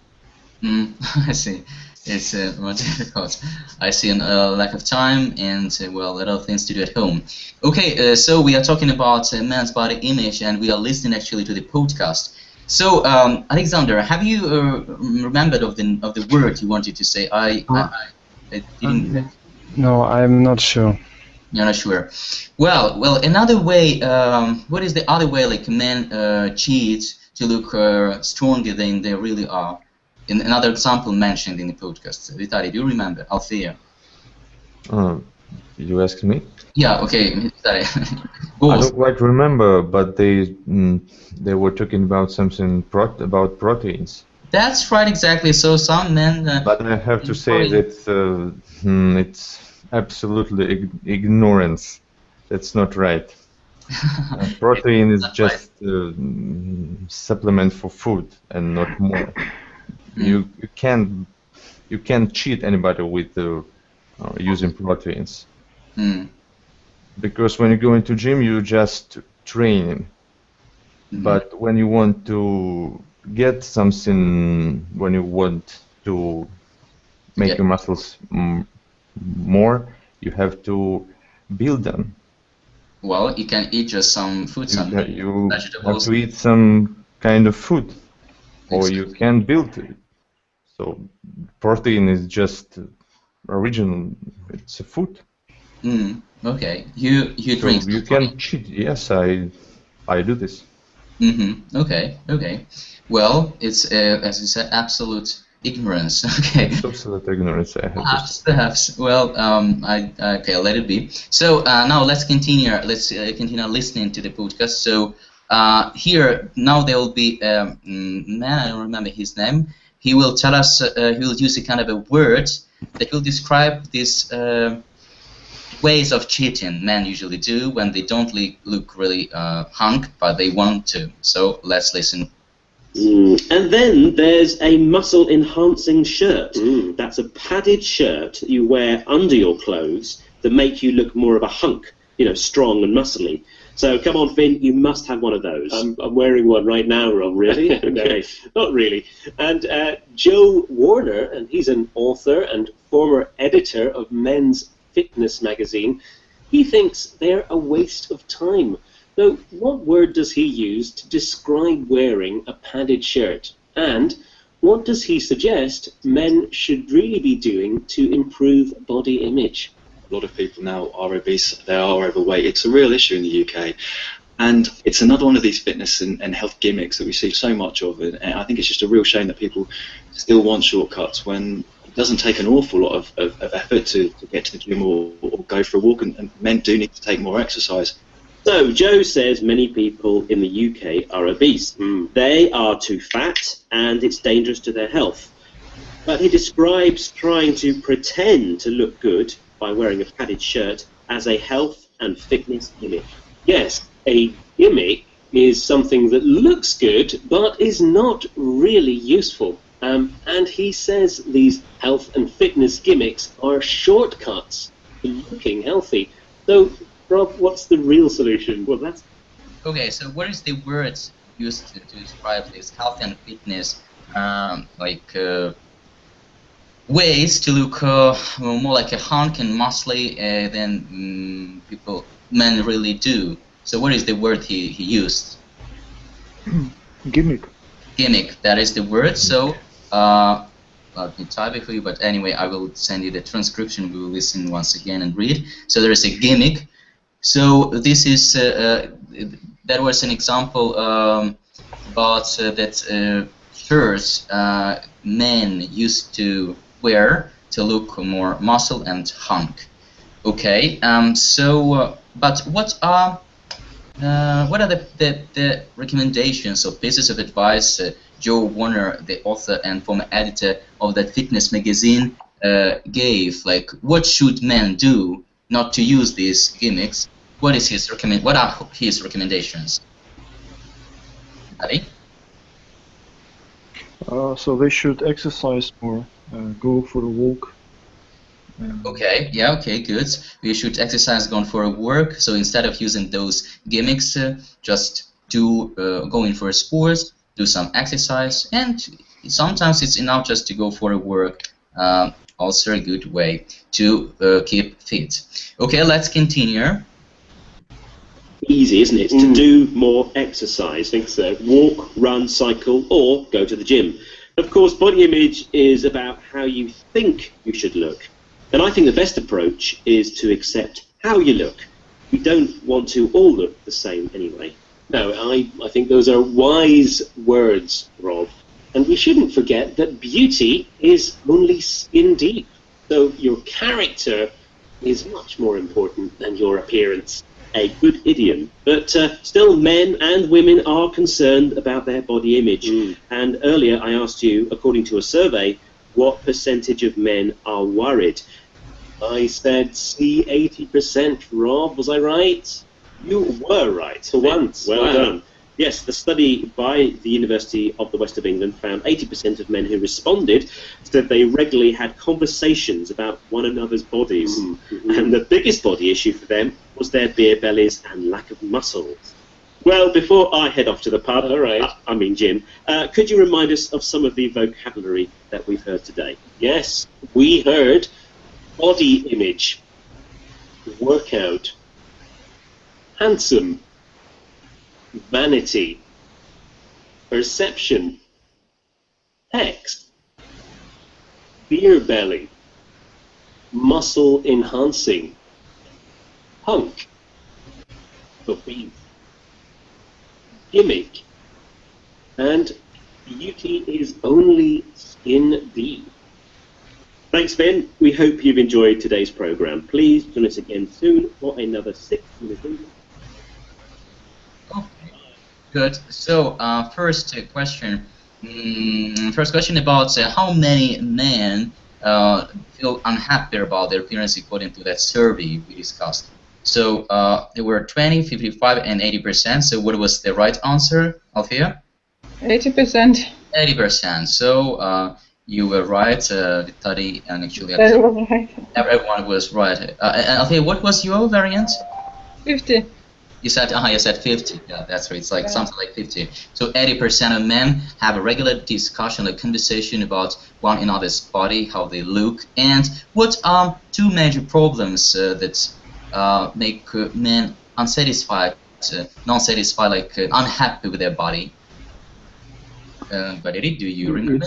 I see. It's more difficult. I see a lack of time and, a lot of things to do at home. Okay, so we are talking about man's body image, and we are listening actually to the podcast. So, Alexander, have you remembered of the word you wanted to say? I didn't. No, I'm not sure. You're not sure. Well, another way. What is the other way? Like men cheat to look stronger than they really are. In another example mentioned in the podcast. Vitali, do you remember? Althea. You asked me? Yeah. Okay. Vitali. I don't quite remember, but they were talking about something about proteins. That's right, exactly. So some men. But I have to say that it's absolutely ignorance. That's not right. Protein is just supplement for food and not more. You can't cheat anybody with using proteins. Because when you go into gym, you just train. But when you want to get something, when you want to make your muscles more, you have to build them. Well, you can eat just some food, some You have vegetables. to eat some kind of food, or you can build it. So protein is just original. It's a food. Okay. You So drink. you can cheat. Yes, I do this. Okay. Okay. Well, it's as you said, absolute ignorance. Okay. It's absolute ignorance. I have to say. Perhaps. Well, okay, let it be. So now let's continue. Let's continue listening to the podcast. So here now there will be a man. I don't remember his name. He will tell us. He will use a kind of a word that will describe these ways of cheating men usually do when they don't look really hunk, but they want to. So let's listen. And then there's a muscle-enhancing shirt. That's a padded shirt that you wear under your clothes that make you look more of a hunk, you know, strong and muscly. So come on, Finn, you must have one of those. I'm wearing one right now, Rob. Really? No, not really. And Joe Warner, and he's an author and former editor of Men's Fitness magazine, he thinks they're a waste of time. So what word does he use to describe wearing a padded shirt? And what does he suggest men should really be doing to improve body image? A lot of people now are obese, they are overweight. It's a real issue in the UK. And it's another one of these fitness and health gimmicks that we see so much of. And I think it's just a real shame that people still want shortcuts when it doesn't take an awful lot of effort to get to the gym or go for a walk. And men do need to take more exercise. So, Joe says many people in the UK are obese. They are too fat and it's dangerous to their health. But he describes trying to pretend to look good by wearing a padded shirt as a health and fitness gimmick. Yes, a gimmick is something that looks good but is not really useful. And he says these health and fitness gimmicks are shortcuts to looking healthy. So, Rob, what's the real solution? Well, that's okay. So, what is the word used to describe this health and fitness, ways to look more like a hunk and muscly than men really do? So, what is the word he used? Gimmick. Gimmick. That is the word. So, let me type it for you. But anyway, I will send you the transcription. We will listen once again and read. So, there is a gimmick. So this is that was an example about that shirts men used to wear to look more muscle and hunk. Okay. But what are the recommendations or pieces of advice Joe Warner, the author and former editor of that fitness magazine, gave? Like, what should men do not to use these gimmicks? What are his recommendations? Buddy? So they should exercise more, go for a walk. Okay, yeah, okay, good. We should exercise going for a walk. So instead of using those gimmicks, just go in for a sport, do some exercise, and sometimes it's enough just to go for a walk. Also a good way to keep fit. Okay, let's continue. easy, isn't it, to do more exercise? I think so. Walk, run, cycle, or go to the gym. Of course, body image is about how you think you should look. And I think the best approach is to accept how you look. We don't want to all look the same anyway. No, I think those are wise words, Rob. And we shouldn't forget that beauty is only skin deep. So your character is much more important than your appearance. A good idiom. But still, men and women are concerned about their body image. And earlier I asked you, according to a survey, what percentage of men are worried? I said see 80%. Rob, was I right? You were right for once. Well done. Yes, the study by the University of the West of England found 80% of men who responded said they regularly had conversations about one another's bodies. And the biggest body issue for them was their beer bellies and lack of muscle. Well, before I head off to the pub, Jim, could you remind us of some of the vocabulary that we've heard today? Yes, we heard body image, workout, handsome, vanity, perception, pecs, beer belly, muscle enhancing, hunk, obese, gimmick, and beauty is only skin deep. Thanks, Finn. We hope you've enjoyed today's programme. Please join us again soon for another 6 minutes English. Okay, good. So, first question. First question about how many men feel unhappy about their appearance according to that survey we discussed. So, there were 20, 55, and 80%. So, what was the right answer, Althea? 80%. 80%. So, you were right, Vittari, and actually That was right. everyone was right. Althea, what was your variant? 50. You said 50. Yeah, that's right. It's like something like 50. So 80% of men have a regular discussion, a conversation about one another's body, how they look, and what are two major problems that make men unsatisfied, non-satisfied, like unhappy with their body. But do you remember?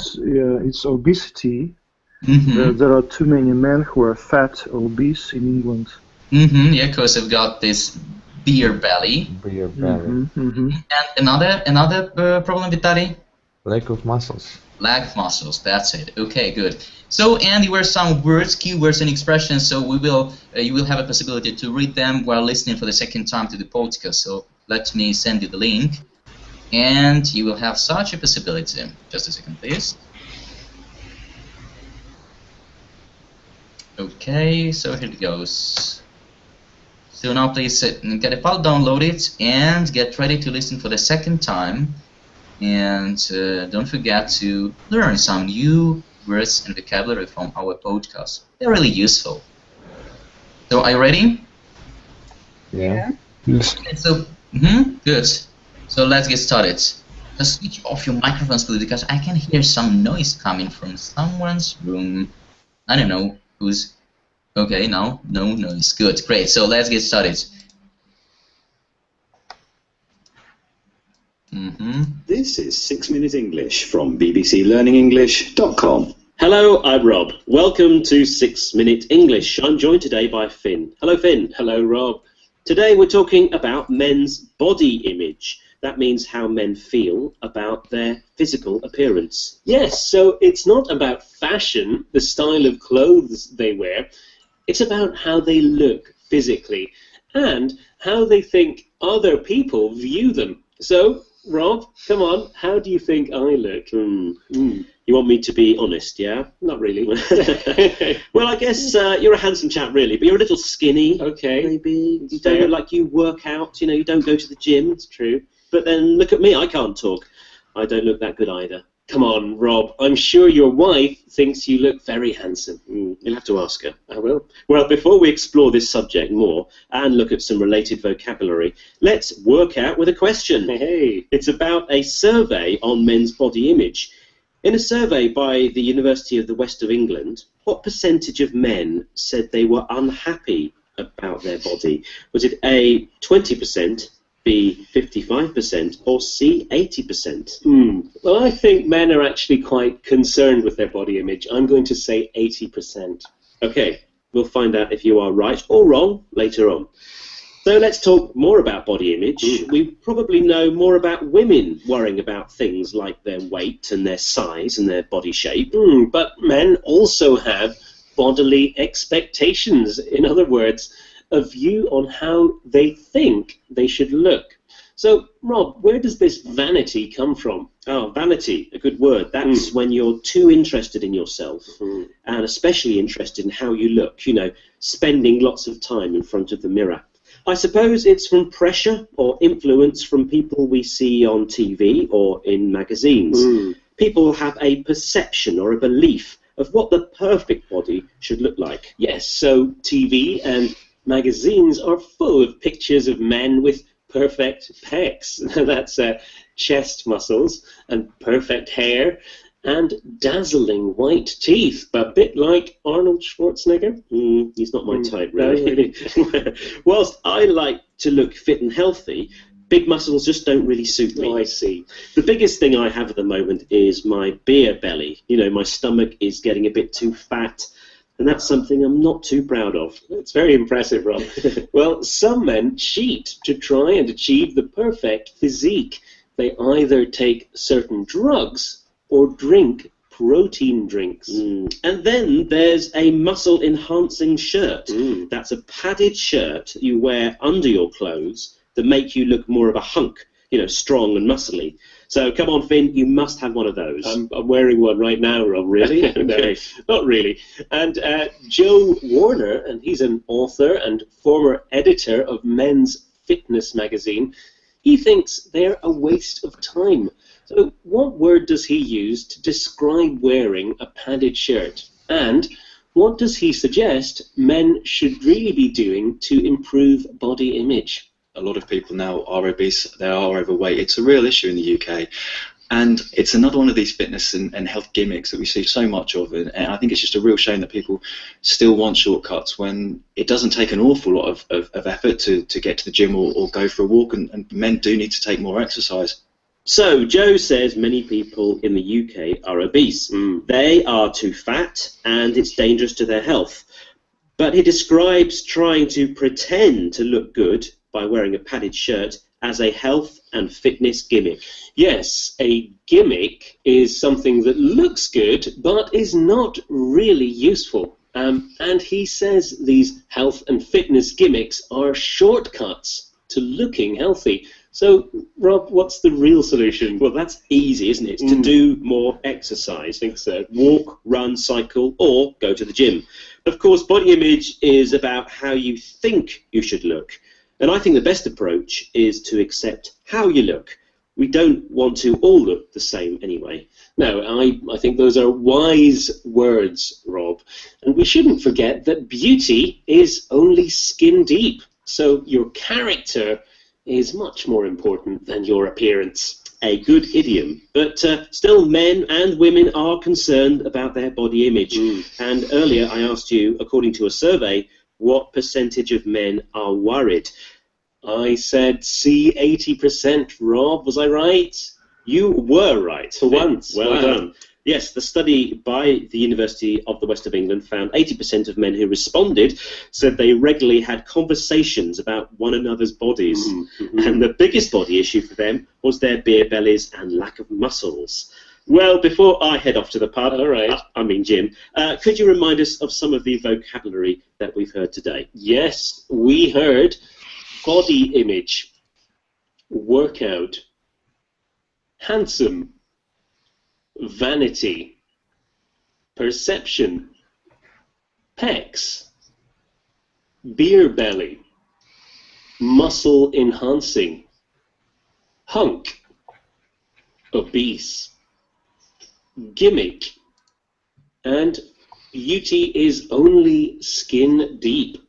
It's obesity. There are too many men who are fat, obese in England. Yeah, because they've got this beer belly. Beer belly. And another problem with that? Lack of muscles. Lack of muscles. That's it. Okay, good. So, and there were some words, keywords, and expressions. So we will, you will have a possibility to read them while listening for the second time to the podcast. So let me send you the link, and you will have such a possibility. Just a second, please. Okay, so here it goes. So now please get a file downloaded and get ready to listen for the second time. And don't forget to learn some new words and vocabulary from our podcast. They're really useful. So are you ready? Yes. Okay, so, good. So let's get started. Just switch off your microphones, please, because I can hear some noise coming from someone's room. I don't know who's... Okay, now no noise. Good, great. So let's get started. This is 6 Minute English from bbclearningenglish.com. Hello, I'm Rob. Welcome to 6 Minute English. I'm joined today by Finn. Hello, Finn. Hello, Rob. Today we're talking about men's body image. That means how men feel about their physical appearance. Yes, so it's not about fashion, the style of clothes they wear. It's about how they look physically and how they think other people view them. So, Rob, come on, how do you think I look? You want me to be honest, yeah? Not really. Well, I guess you're a handsome chap, really, but you're a little skinny. Okay. Maybe. You don't look like you work out, you know, you don't go to the gym. It's true. But then look at me, I can't talk. I don't look that good either. Come on, Rob, I'm sure your wife thinks you look very handsome. You'll have to ask her. I will. Well, before we explore this subject more and look at some related vocabulary, let's work out with a question. Hey, it's about a survey on men's body image. In a survey by the University of the West of England, what percentage of men said they were unhappy about their body? Was it A, 20%, B, 55%, or C, 80%? Well, I think men are actually quite concerned with their body image. I'm going to say 80%. Okay, we'll find out if you are right or wrong later on. So let's talk more about body image. We probably know more about women worrying about things like their weight and their size and their body shape. But men also have bodily expectations. In other words, a view on how they think they should look. So, Rob, where does this vanity come from? Oh, vanity, a good word. That's when you're too interested in yourself, and especially interested in how you look, you know, spending lots of time in front of the mirror. I suppose it's from pressure or influence from people we see on TV or in magazines. People have a perception or a belief of what the perfect body should look like. Yes, so TV and magazines are full of pictures of men with perfect pecs. That's chest muscles and perfect hair and dazzling white teeth, a bit like Arnold Schwarzenegger. He's not my type, really. Whilst I like to look fit and healthy, big muscles just don't really suit me. Oh, I see. The biggest thing I have at the moment is my beer belly. You know, my stomach is getting a bit too fat, and that's something I'm not too proud of. It's very impressive, Rob. Well, some men cheat to try and achieve the perfect physique. They either take certain drugs or drink protein drinks. And then there's a muscle-enhancing shirt. That's a padded shirt that you wear under your clothes that make you look more of a hunk, you know, strong and muscly. So come on, Finn, you must have one of those. I'm wearing one right now, Rob. Really? No, not really. And Joe Warner, and he's an author and former editor of Men's Fitness magazine, he thinks they're a waste of time. So what word does he use to describe wearing a padded shirt? And what does he suggest men should really be doing to improve body image? A lot of people now are obese, they are overweight. It's a real issue in the UK. And it's another one of these fitness and health gimmicks that we see so much of. And I think it's just a real shame that people still want shortcuts when it doesn't take an awful lot of effort to get to the gym or go for a walk. And men do need to take more exercise. So Joe says many people in the UK are obese. They are too fat and it's dangerous to their health. But he describes trying to pretend to look good by wearing a padded shirt as a health and fitness gimmick. Yes, a gimmick is something that looks good but is not really useful. And he says these health and fitness gimmicks are shortcuts to looking healthy. So, Rob, what's the real solution? Well, that's easy, isn't it? To do more exercise. I think so. Walk, run, cycle, or go to the gym. Of course, body image is about how you think you should look. And I think the best approach is to accept how you look. We don't want to all look the same anyway. No, I think those are wise words, Rob. And we shouldn't forget that beauty is only skin deep. So your character is much more important than your appearance. A good idiom. But still, men and women are concerned about their body image. And earlier I asked you, according to a survey, what percentage of men are worried? I said see 80%, Rob. Was I right? You were right. For once. Well done. Yes, the study by the University of the West of England found 80% of men who responded said they regularly had conversations about one another's bodies. And the biggest body issue for them was their beer bellies and lack of muscles. Well, before I head off to the pub, Jim, could you remind us of some of the vocabulary that we've heard today? Yes, we heard body image, workout, handsome, vanity, perception, pecs, beer belly, muscle enhancing, hunk, obese, gimmick, and beauty is only skin deep.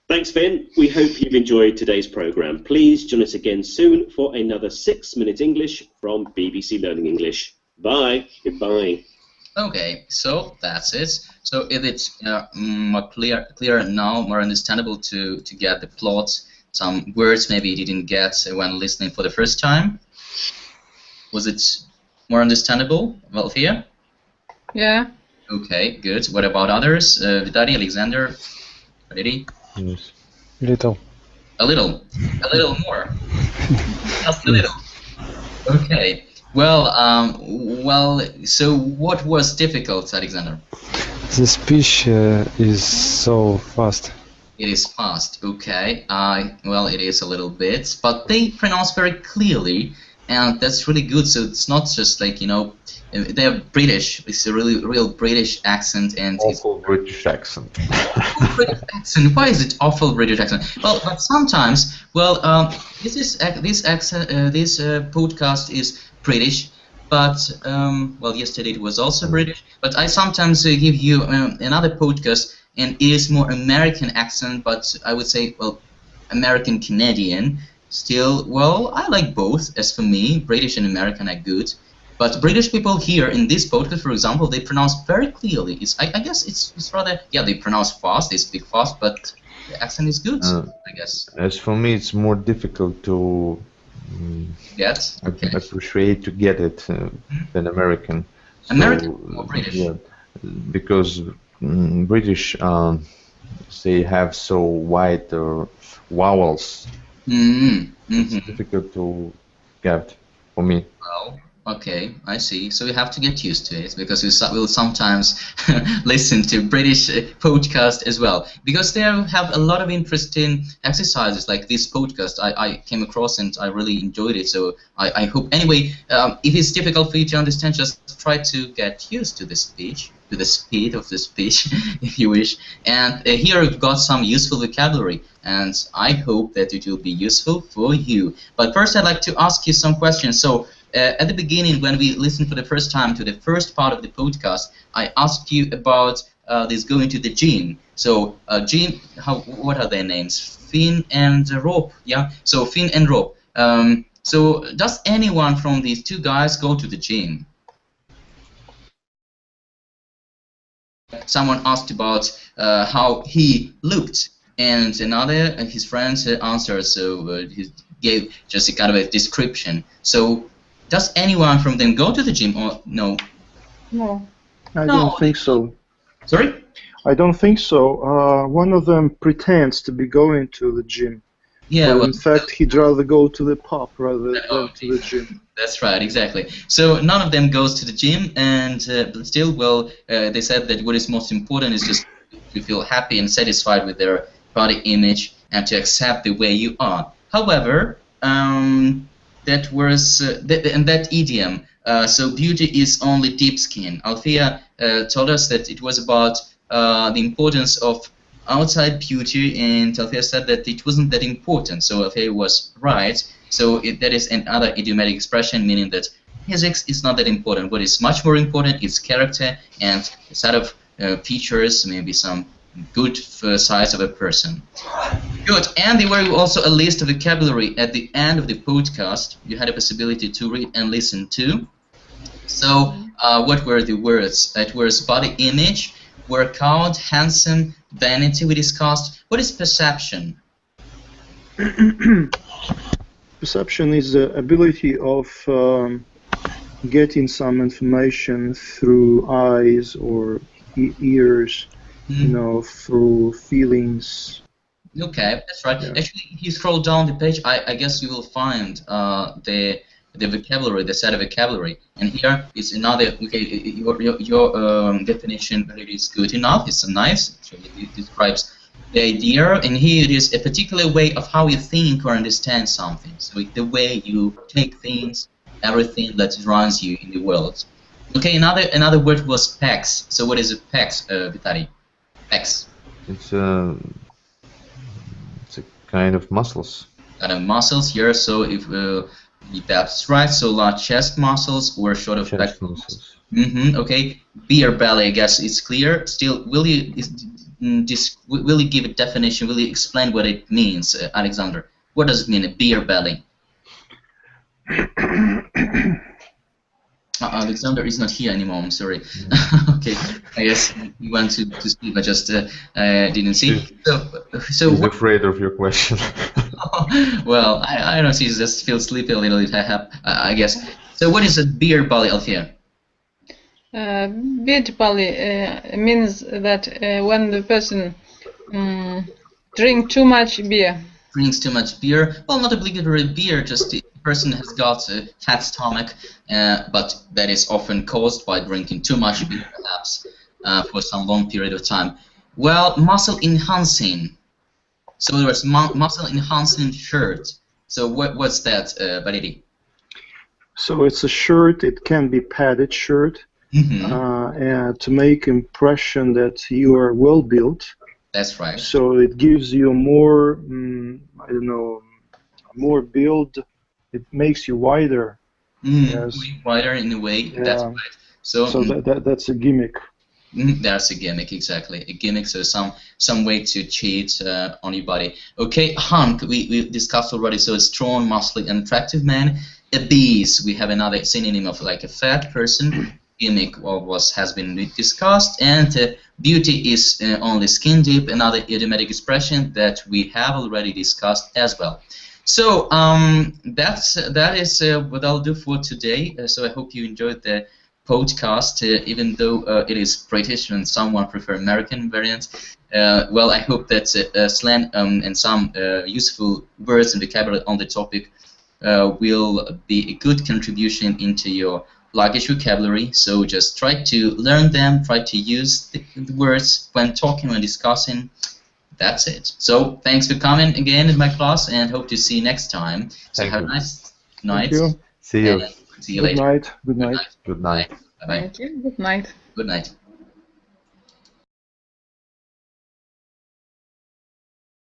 Thanks, Finn. We hope you've enjoyed today's programme. Please join us again soon for another 6-Minute English from BBC Learning English. Bye. Goodbye. Okay, so that's it. So it's more clear now, more understandable to get the plot, some words maybe you didn't get when listening for the first time. Was it more understandable, Valfia? Yeah. Okay, good. What about others? Vitali, Alexander, Ready? Yes. Little. A little more. Just a little. Okay. Well, so what was difficult, Alexander? The speech is so fast. It is fast. Okay. Well, it is a little bit, but they pronounce very clearly, and that's really good. So it's not just like, you know, they're British. It's a real British accent, and awful British accent. Awful British accent. Why is it awful British accent? Well, but sometimes, well, this podcast is British, but well, yesterday it was also British. But I sometimes give you another podcast, and it is more American accent, but I would say, well, American Canadian. Still, well, I like both. As for me, British and American are good. But British people here in this podcast, for example, they pronounce very clearly. I guess it's rather, yeah, they pronounce fast, they speak fast, but the accent is good, I guess. As for me, it's more difficult to appreciate, to get it than American. American or British? Yeah, because British, they have so wide vowels. It's difficult to get for me. Well, okay, I see. So we have to get used to it, because we'll sometimes listen to British podcast as well, because they have a lot of interesting exercises like this podcast. I came across and I really enjoyed it. So I hope anyway. If it's difficult for you to understand, just try to get used to the speech, to the speed of the speech, if you wish. And here we've got some useful vocabulary, and I hope that it will be useful for you. But first, I'd like to ask you some questions. So. At the beginning, when we listened for the first time to the first part of the podcast, I asked you about this going to the gym. So, gym, what are their names? Finn and Rob, yeah? So, Finn and Rob. So, does anyone from these two guys go to the gym? Someone asked about how he looked, and another, his friends answered, so he gave just a kind of a description. So, does anyone from them go to the gym or no? No. I don't think so. Sorry? I don't think so. One of them pretends to be going to the gym. Yeah. But well, in fact, he'd rather go to the pub rather than to the gym. That's right, exactly. So none of them goes to the gym, and but still, well, they said that what is most important is just to feel happy and satisfied with their body image and to accept the way you are. However, that was and that idiom. So beauty is only deep skin. Althea told us that it was about the importance of outside beauty, and Althea said that it wasn't that important. So Althea was right. So that is another idiomatic expression, meaning that physics is not that important. What is much more important is character and a set of features, maybe some good size of a person. Good. And there were also a list of vocabulary at the end of the podcast. You had a possibility to read and listen to. So what were the words? It was body image, workout, handsome, vanity we discussed. What is perception? Perception is the ability of getting some information through eyes or ears, you know, through feelings. Okay, that's right. Yeah. Actually, if you scroll down the page, I guess you will find the vocabulary, the set of vocabulary. And here is another. Okay, your definition, but it is good enough. It's nice. It describes the idea, and here it is a particular way of how you think or understand something. So the way you take things, everything that runs you in the world. Okay, another word was pecs. So what is a pecs, Vitali? Pecs. It's a kind of muscles. Kind of muscles here. So if that's right. So large chest muscles or short of back muscles. Okay. Beer belly. I guess it's clear. Still, will you give a definition? Will you explain what it means, Alexander? What does it mean, a beer belly? Alexander is not here anymore. I'm sorry. Okay, I guess he went to sleep. I just didn't see. So he's afraid of your question. Well, I don't see. He just feels sleepy a little bit. I guess. So, what is a beer belly, Althea? Beer belly means that when the person drinks too much beer. Drinks too much beer. Well, not obligatory beer. Just the person has got a fat stomach, but that is often caused by drinking too much beer, perhaps, for some long period of time. Well, muscle enhancing. So there was muscle enhancing shirt. So what's that, Validi? So it's a shirt. It can be padded shirt, and to make impression that you are well built. That's right. So it gives you more, I don't know, more build. It makes you wider. Yes. Wider in a way. Yeah. That's right. So that's a gimmick. That's a gimmick, exactly. A gimmick, so some way to cheat on your body. Okay, hunk, we discussed already. So a strong, muscly, and attractive man. obese, we have another synonym of like a fat person. Gimmick has been discussed, and beauty is only skin deep, another idiomatic expression that we have already discussed as well. So that is what I'll do for today. So I hope you enjoyed the podcast, even though it is British and someone prefer American variants. Well, I hope that slang and some useful words and vocabulary on the topic will be a good contribution into your luggage vocabulary. So just try to learn them, try to use the words when talking, when discussing. That's it. So thanks for coming again in my class, and hope to see you next time. So have a nice night. Thank you. See you. See you later. Good night. Good night. Bye-bye. Thank you. Good night. Good night.